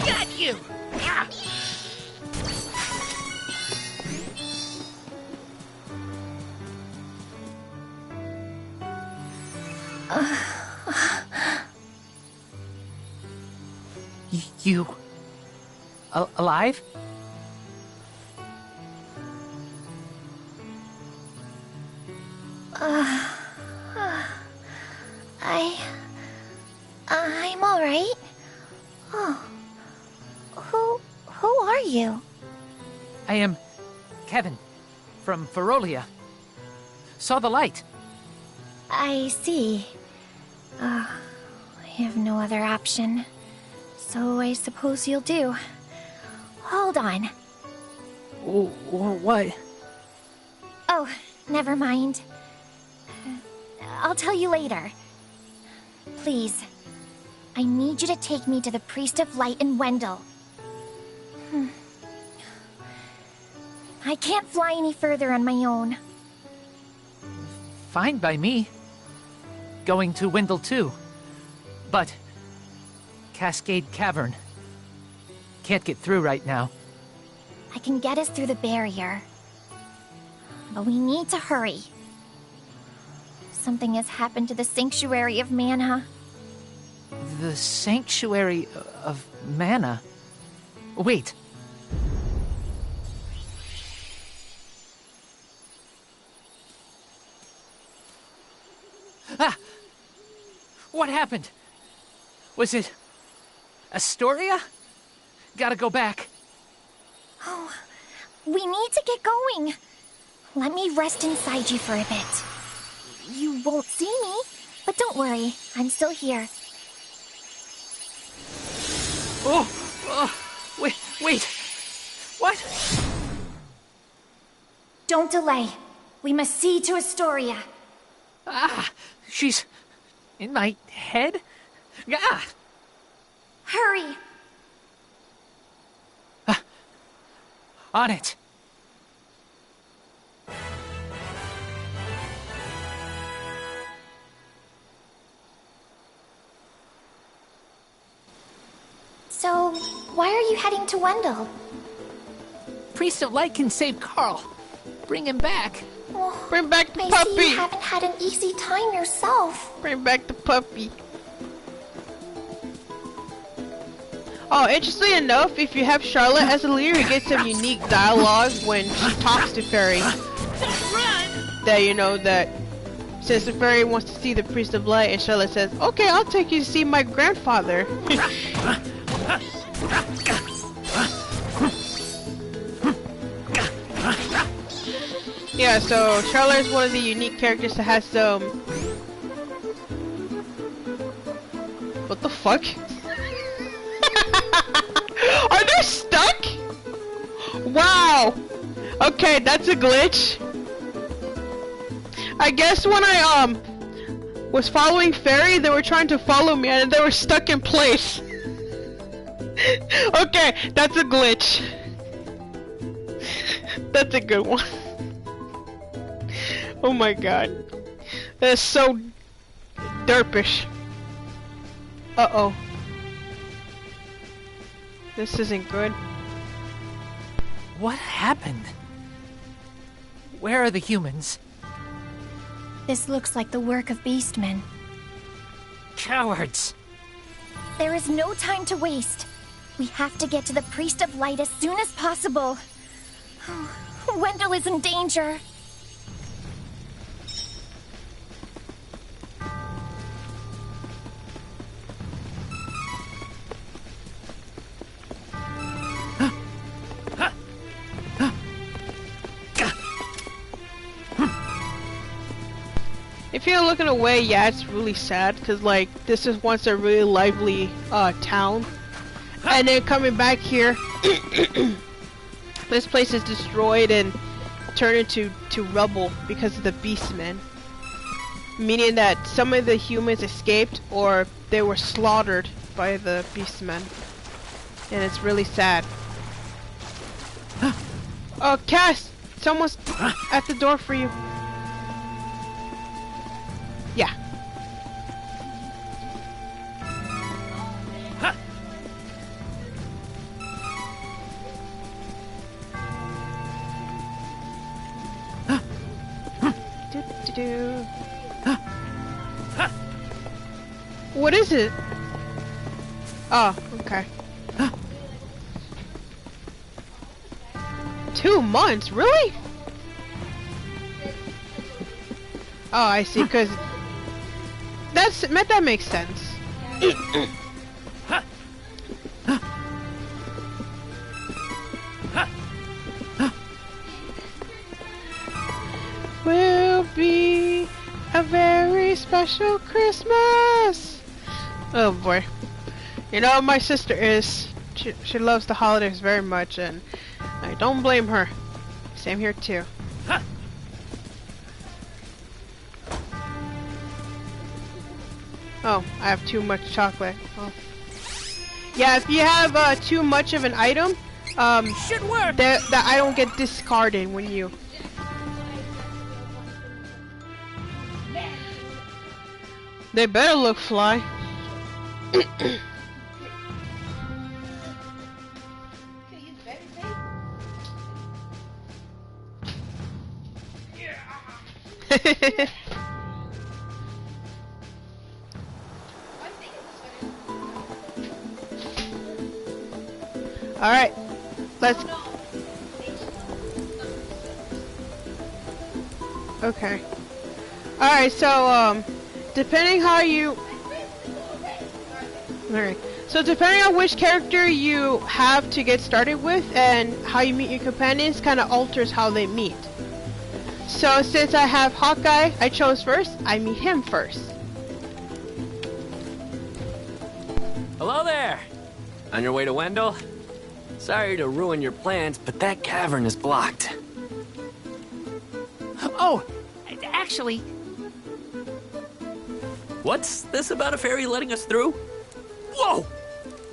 Got you! You... alive? I'm all right. Oh, who are you? I am Kevin from Ferolia. Saw the light. I see. I have no other option. So I suppose you'll do. Hold on. What? Oh, never mind. I'll tell you later. Please, I need you to take me to the Priest of Light in Wendel. I can't fly any further on my own. Fine by me. Going to Wendel too. But... Cascade Cavern. Can't get through right now. I can get us through the barrier. But we need to hurry. Something has happened to the Sanctuary of Mana. The Sanctuary of Mana? Wait. happened? Was it Astoria? Gotta go back. Oh, we need to get going. Let me rest inside you for a bit. You won't see me, but don't worry, I'm still here. Wait. What? Don't delay. We must see to Astoria. She's in my head? Hurry! On it. So, why are you heading to Wendel? Priest of Light can save Carl. Bring him back. Oh, Bring back the I puppy. see you haven't had an easy time yourself. Bring back the puppy. Oh, interestingly enough, if you have Charlotte as a leader, you get some unique dialogue when she talks to Faerie. That you know that since the Faerie wants to see the Priest of Light, and Charlotte says, "Okay, I'll take you to see my grandfather." Yeah, so Charlotte is one of the unique characters that has some. What the fuck? Are they stuck? Wow. Okay, that's a glitch. I guess when I was following Faerie, they were trying to follow me and they were stuck in place. Okay, that's a glitch. That's a good one. Oh my god. That's so derpish. Uh-oh. This isn't good. What happened? Where are the humans? This looks like the work of beastmen. Cowards! There is no time to waste. We have to get to the Priest of Light as soon as possible. Wendel is in danger. If you're looking away, yeah, it's really sad, because, like, this is once a really lively, town. And then coming back here, this place is destroyed and turned into rubble because of the beastmen. Meaning that some of the humans escaped, or they were slaughtered by the beastmen. And it's really sad. Oh, Cass! Someone's at the door for you. Yeah. What is it? Oh, okay. 2 months, really? Oh, I see, because that makes sense. Will be a very special Christmas. Oh boy. You know, my sister is. She loves the holidays very much, and I don't blame her. Same here too. Oh, I have too much chocolate. Oh. Yeah, if you have too much of an item, should work. That I don't get discarded when you. They better look fly. All right, let's. Okay. All right, so depending how you. Alright. So depending on which character you have to get started with and how you meet your companions kind of alters how they meet. So since I have Hawkeye, I chose first, I meet him first. Hello there! On your way to Wendel? Sorry to ruin your plans, but that cavern is blocked. Oh, actually... What's this about a fairy letting us through? Whoa!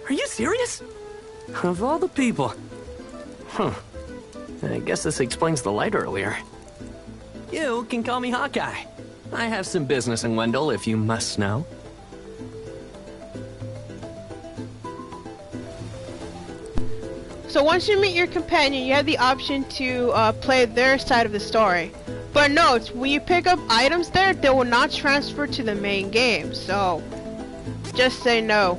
Are you serious? Of all the people. Huh. I guess this explains the light earlier. You can call me Hawkeye. I have some business in Wendel, if you must know. So once you meet your companion, you have the option to play their side of the story. But note, when you pick up items there, they will not transfer to the main game, so just say no.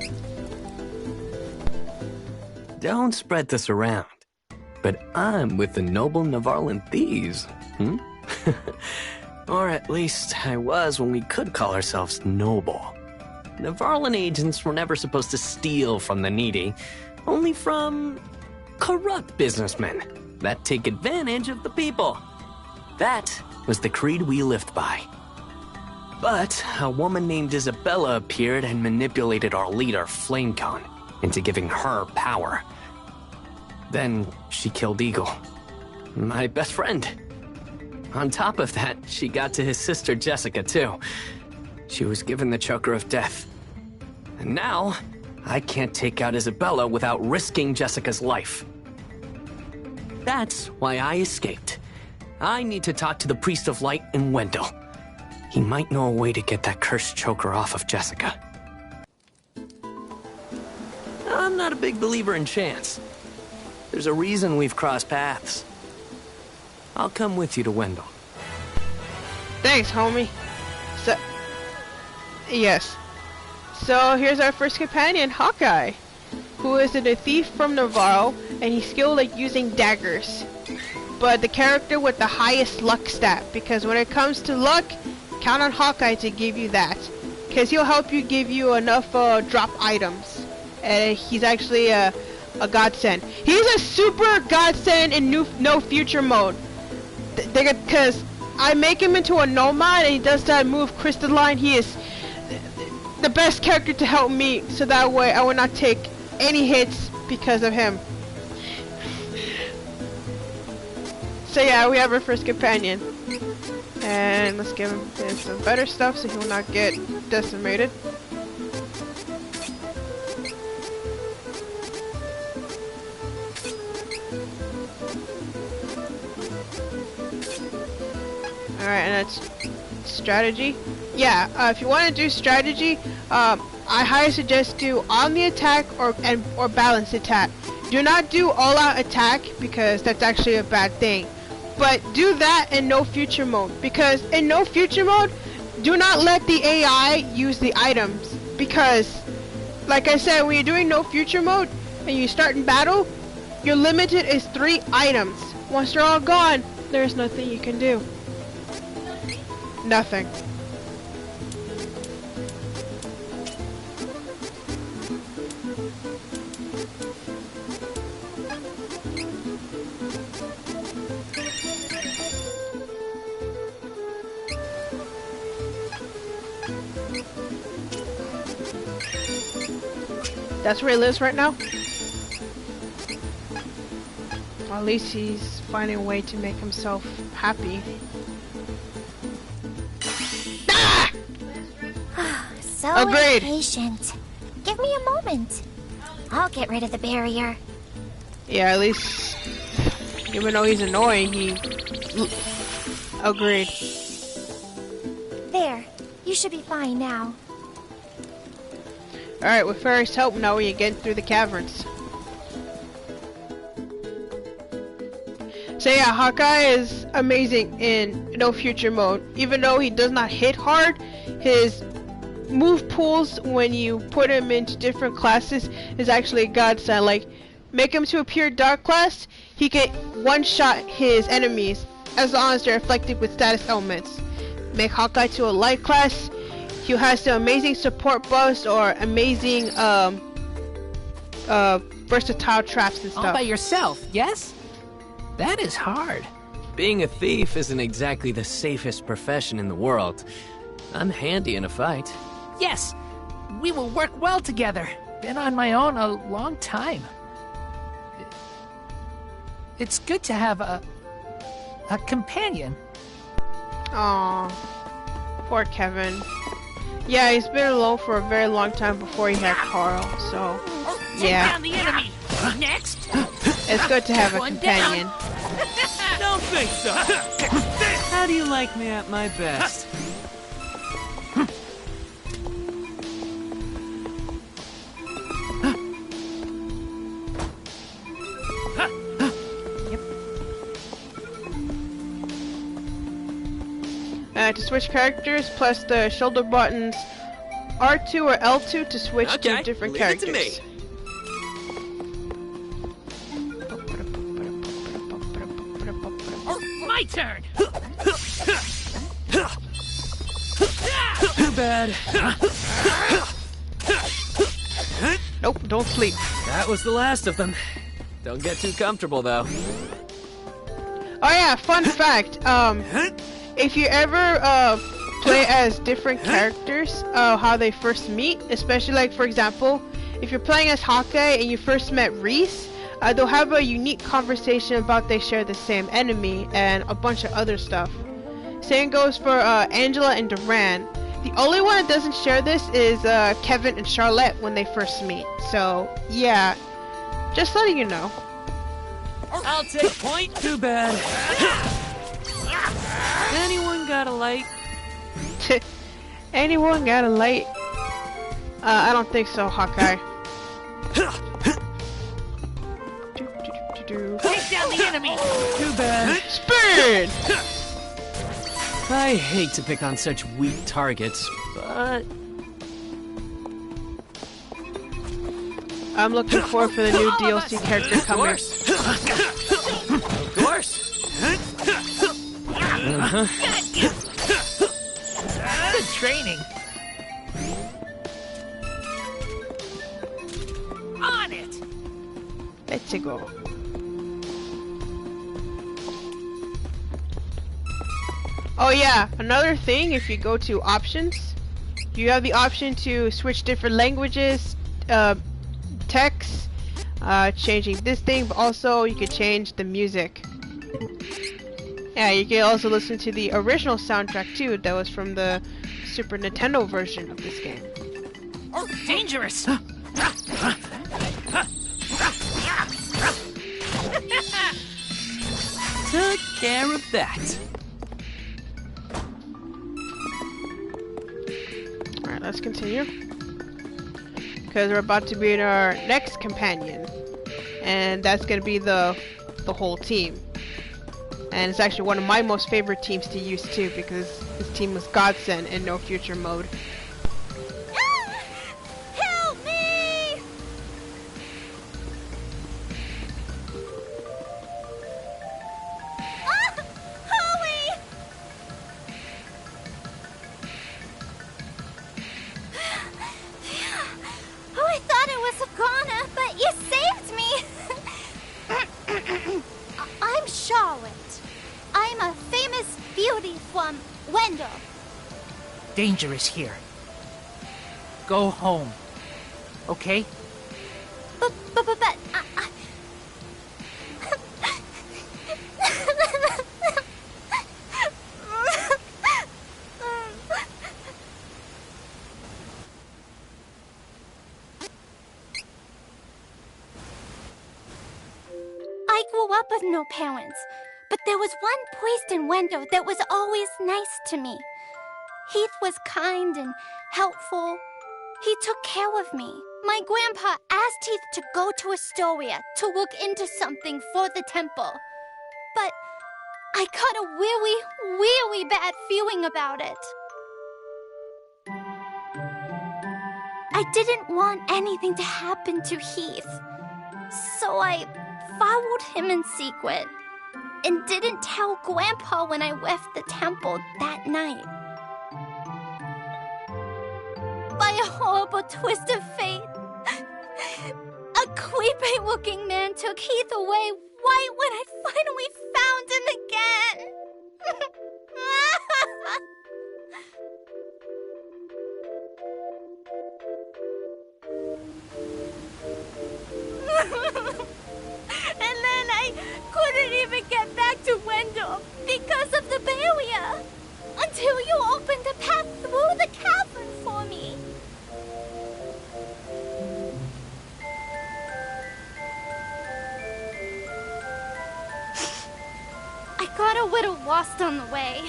Don't spread this around, but I'm with the noble Navarlan thieves, Or at least I was when we could call ourselves noble. Navarlan agents were never supposed to steal from the needy, only from corrupt businessmen that take advantage of the people. That was the creed we lived by. But a woman named Isabella appeared and manipulated our leader, Flamecone, into giving her power. Then she killed Eagle, my best friend. On top of that, she got to his sister Jessica too. She was given the choker of death. And now, I can't take out Isabella without risking Jessica's life. That's why I escaped. I need to talk to the Priest of Light in Wendel. He might know a way to get that cursed choker off of Jessica. I'm not a big believer in chance. There's a reason we've crossed paths. I'll come with you to Wendel. Thanks, homie. So, yes. So here's our first companion, Hawkeye, who is a thief from Navarro, and he's skilled at using daggers. But the character with the highest luck stat, because when it comes to luck, count on Hawkeye to give you that. Because he'll help you give you enough drop items. And he's actually a godsend. He's a super godsend in No Future mode. Because I make him into a nomad and he does that move Crystalline. He is the best character to help me, so that way I will not take any hits because of him. So yeah, we have our first companion. And let's give him some better stuff so he will not get decimated. Alright, and that's strategy. Yeah, if you want to do strategy, I highly suggest do on the attack or balanced attack. Do not do all-out attack because that's actually a bad thing. But do that in No Future mode, because in No Future mode, do not let the AI use the items, because like I said, when you're doing No Future mode and you start in battle, your limited is 3 items. Once they're all gone, there's nothing you can do. Nothing. That's where he lives right now? Well, at least he's finding a way to make himself happy. So Agreed. impatient. Give me a moment. I'll get rid of the barrier. Yeah, at least, even though he's annoying, he... Agreed. There. You should be fine now. Alright, with Faerie's help, now we get through the caverns. So yeah, Hawkeye is amazing in No Future mode. Even though he does not hit hard, his move pools when you put him into different classes is actually a godsend. Like, make him to a pure dark class, he can one-shot his enemies as long as they're afflicted with status elements. Make Hawkeye to a light class, who has the amazing support buffs or amazing versatile traps and stuff. All by yourself, yes? That is hard. Being a thief isn't exactly the safest profession in the world. I'm handy in a fight. Yes, we will work well together. Been on my own a long time. It's good to have a companion. Aww, poor Kevin. Yeah, he's been alone for a very long time before he had Carl, so yeah. Take down the enemy. Next. It's good to have a companion. Don't think so. How do you like me at my best? To switch characters, press the shoulder buttons R2 or L2 to switch to different characters. It to me. My turn. Too bad. Nope, don't sleep. That was the last of them. Don't get too comfortable, though. Oh yeah, fun fact. If you ever play as different characters, how they first meet, especially like for example, if you're playing as Hawkeye and you first met Reese, they'll have a unique conversation about they share the same enemy and a bunch of other stuff. Same goes for Angela and Duran. The only one that doesn't share this is Kevin and Charlotte when they first meet. So yeah, just letting you know. I'll take point. Too bad. Anyone got a light? Anyone got a light? I don't think so, Hawkeye. Take down the enemy. Too bad. Speed! I hate to pick on such weak targets, but... I'm looking forward for the new DLC character coming. Of course. Good training. On it. Let's go. Oh yeah, another thing, if you go to options, you have the option to switch different languages, text, changing this thing, but also you can change the music. Yeah, you can also listen to the original soundtrack too, that was from the Super Nintendo version of this game. Dangerous! Took care of that. Alright, let's continue. Because we're about to be in our next companion. And that's going to be the whole team. And it's actually one of my most favorite teams to use too, because this team was godsend in No Future mode. Help me! Ah! Holly! Oh, I thought it was Agana, but you saved me! I'm Charlotte. I'm a famous beauty from Wendel. Dangerous here. Go home. Okay? But I grew up with no parents, but there was one priest in Wendel that was always nice to me. Heath was kind and helpful. He took care of me. My grandpa asked Heath to go to Astoria to look into something for the temple. But I got a really, really bad feeling about it. I didn't want anything to happen to Heath. So I followed him in secret and didn't tell Grandpa when I left the temple that night. by a horrible twist of fate. A creepy-looking man took Heath away right when I finally found him again. And then I couldn't even get back to Wendel because of the barrier. Until you opened a path through the cavern for me. I got a little lost on the way.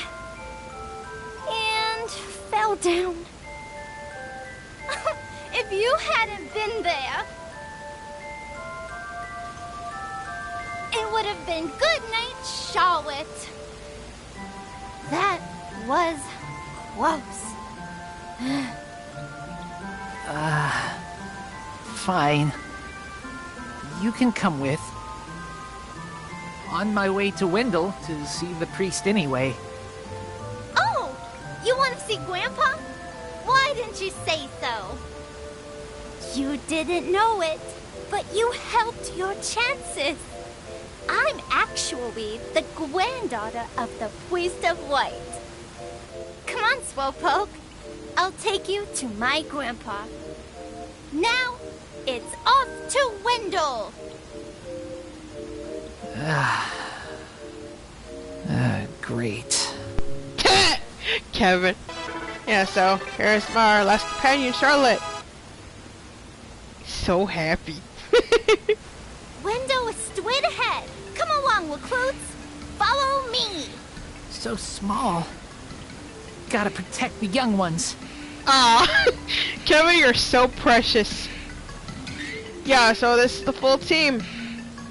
And fell down. If you hadn't been there, it would have been good night, Charlotte. That was close. Fine. You can come with. On my way to Wendel to see the priest anyway. Oh! You want to see Grandpa? Why didn't you say so? You didn't know it, but you helped your chances. I'm actually the granddaughter of the Priest of Light. Come on, Slowpoke. I'll take you to my grandpa. Now, it's off to Wendel! Great. Kevin. Yeah, so here's our last companion, Charlotte. So happy. Wendel is straight ahead. Come along, recruits. Follow me. So small. Gotta protect the young ones. Ah, Kevin, you're so precious. Yeah, so this is the full team.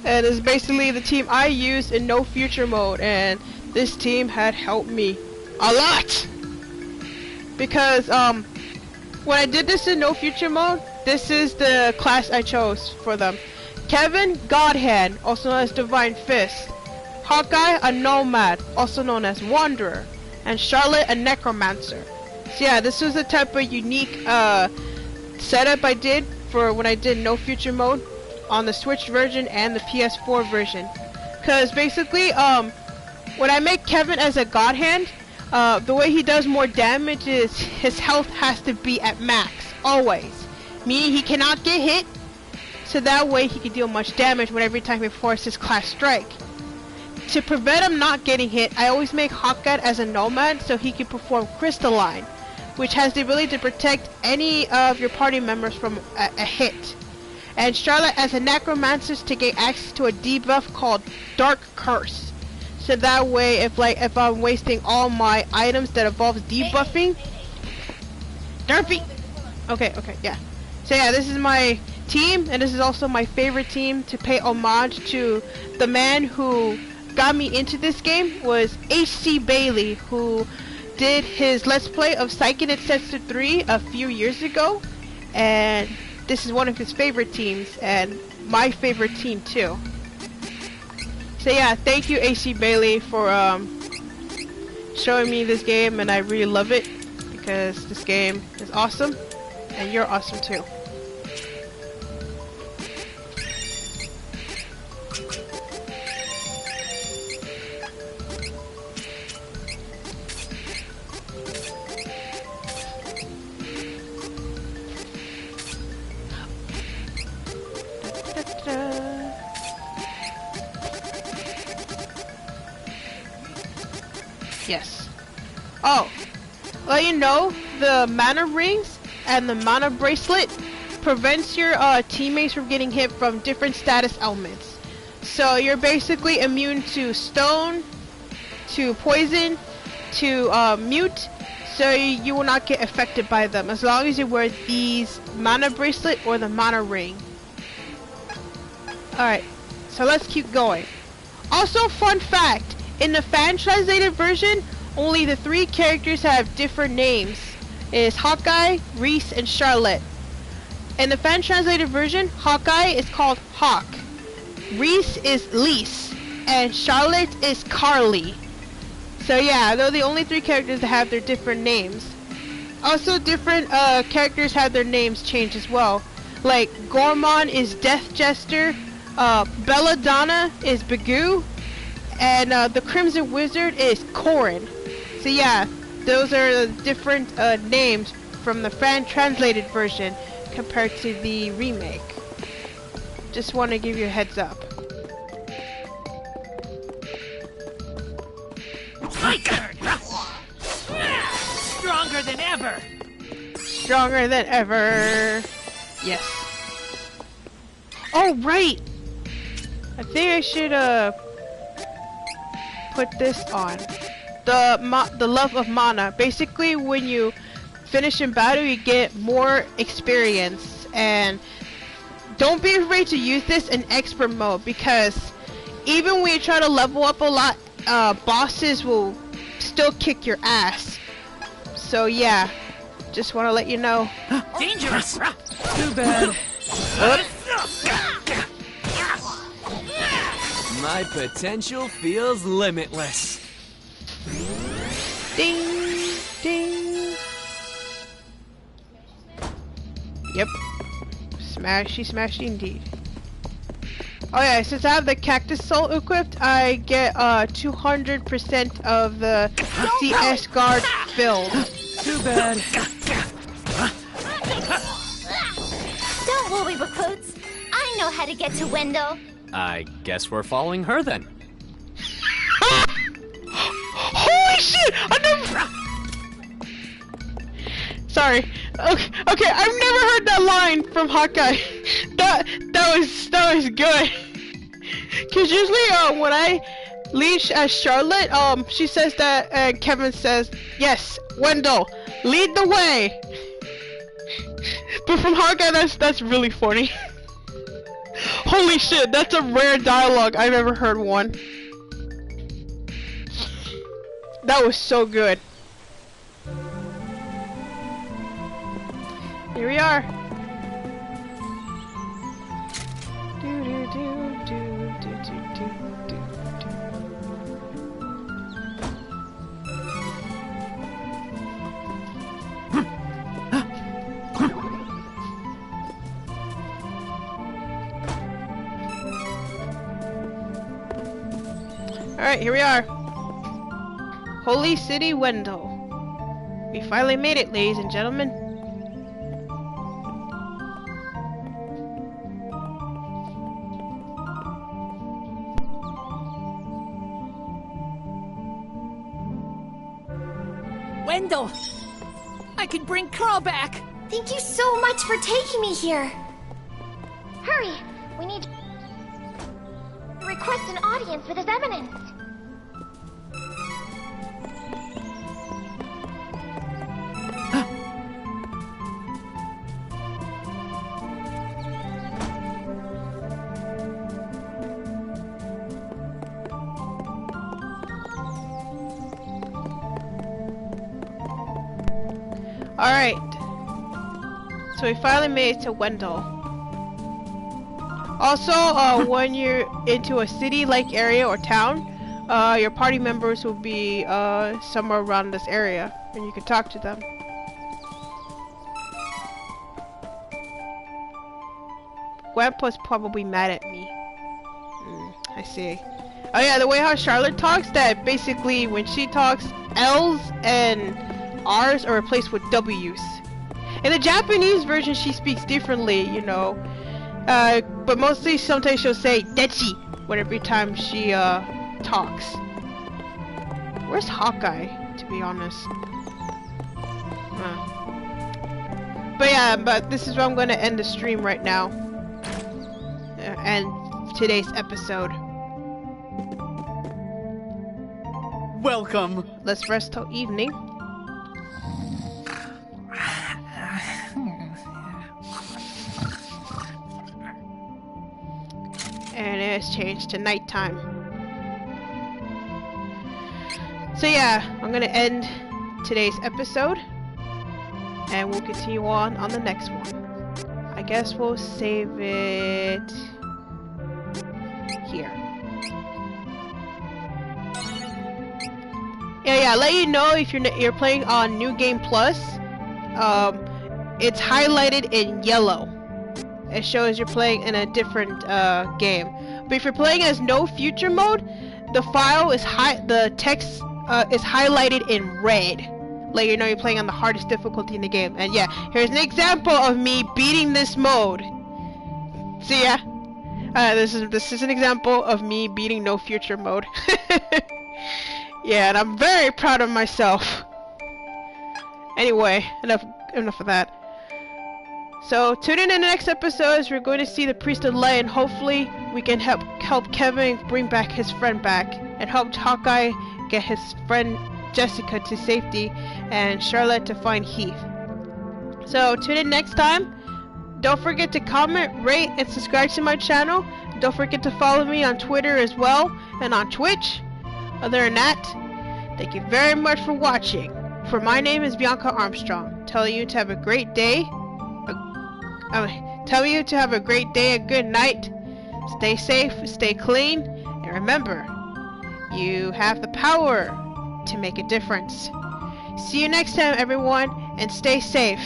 And it's basically the team I used in No Future mode, and this team had helped me a lot. Because when I did this in No Future mode, this is the class I chose for them. Kevin, Godhand, also known as Divine Fist. Hawkeye, a Nomad, also known as Wanderer. And Charlotte, a Necromancer. So yeah, this was the type of unique setup I did for when I did No Future mode on the Switch version and the PS4 version. Because basically, when I make Kevin as a God Hand, the way he does more damage is his health has to be at max, always. Meaning he cannot get hit, so that way he can deal much damage every time he performs his class strike. To prevent him not getting hit, I always make Hawkeye as a Nomad so he can perform Crystalline, which has the ability to protect any of your party members from a hit. And Charlotte as a Necromancer to gain access to a debuff called Dark Curse. So that way, if I'm wasting all my items that involves debuffing, Derpy. Okay, yeah. So yeah, this is my team, and this is also my favorite team to pay homage to. The man who got me into this game was H.C. Bailey, who did his Let's Play of Seiken Densetsu 3 a few years ago, and this is one of his favorite teams, and my favorite team too. So yeah, thank you H.C. Bailey for showing me this game, and I really love it, because this game is awesome, and you're awesome too. Yes. Oh, well, you know, the mana rings and the mana bracelet prevents your teammates from getting hit from different status elements. So you're basically immune to stone, to poison, to mute, so you will not get affected by them as long as you wear these mana bracelet or the mana ring. Alright, so let's keep going. Also, fun fact, in the fan translated version, only the 3 characters have different names. It is Hawkeye, Reese, and Charlotte. In the fan translated version, Hawkeye is called Hawk, Reese is Lise, and Charlotte is Carly. So yeah, they're the only 3 characters that have their different names. Also, different characters had their names changed as well. Like, Gormon is Death Jester, Belladonna is Bagoo, and the Crimson Wizard is Corrin. So yeah, those are the different names from the fan-translated version compared to the remake. Just want to give you a heads up. Stronger than ever! Stronger than ever! Yes. Oh, right! I think I should, put this on. The Love of Mana. Basically, when you finish in battle, you get more experience. And don't be afraid to use this in expert mode, because even when you try to level up a lot, bosses will still kick your ass. So yeah, just want to let you know. Dangerous! Too bad. My potential feels limitless. Ding, ding. Yep. Smashy, smashy indeed. Oh yeah, since I have the Cactus Soul equipped, I get 200% of the CS guard filled. Too bad. Don't worry, recruits. I know how to get to Wendel. I guess we're following her then. Holy shit! I never. Sorry. Okay, I've never heard that line from Hawkeye. That was good. Cause usually when I lead as Charlotte, she says that, and Kevin says, "Yes, Wendel, lead the way." But from Hawkeye, that's really funny. Holy shit, that's a rare dialogue. I've ever heard one. That was so good. Here we are. Alright, here we are. Holy City, Wendel. We finally made it, ladies and gentlemen. Wendel! I can bring Carl back! Thank you so much for taking me here. Hurry! We need to request an audience with His Eminence. Alright. So we finally made it to Wendel. Also, when you're into a city-like area or town, your party members will be somewhere around this area, and you can talk to them. Grandpa's probably mad at me. I see. Oh yeah, the way how Charlotte talks, that basically when she talks, L's and R's are replaced with W's. In the Japanese version, she speaks differently, you know. But mostly sometimes she'll say "dechi" when every time she talks. Where's Hawkeye, to be honest? But yeah, but this is where I'm going to end the stream right now. And today's episode. Welcome. Let's rest till evening. And it's changed to nighttime. So yeah, I'm gonna end today's episode, and we'll continue on the next one. I guess we'll save it here. Yeah, let you know if you're playing on New Game Plus. it's highlighted in yellow. It shows you're playing in a different game. But if you're playing as no future mode, the file is the text is highlighted in red. Let you know you're playing on the hardest difficulty in the game. And yeah, here's an example of me beating this mode. See ya. This is an example of me beating no future mode. Yeah, and I'm very proud of myself. Anyway, enough of that. So tune in the next episode as we're going to see the Priest of Light, and hopefully we can help Kevin bring back his friend back, and help Hawkeye get his friend Jessica to safety, and Charlotte to find Heath. So tune in next time. Don't forget to comment, rate, and subscribe to my channel. Don't forget to follow me on Twitter as well, and on Twitch. Other than that, thank you very much for watching. For my name is Bianca Armstrong, telling you to have a great day. Telling you to have a great day and good night. Stay safe, stay clean, and remember, you have the power to make a difference. See you next time, everyone, and stay safe.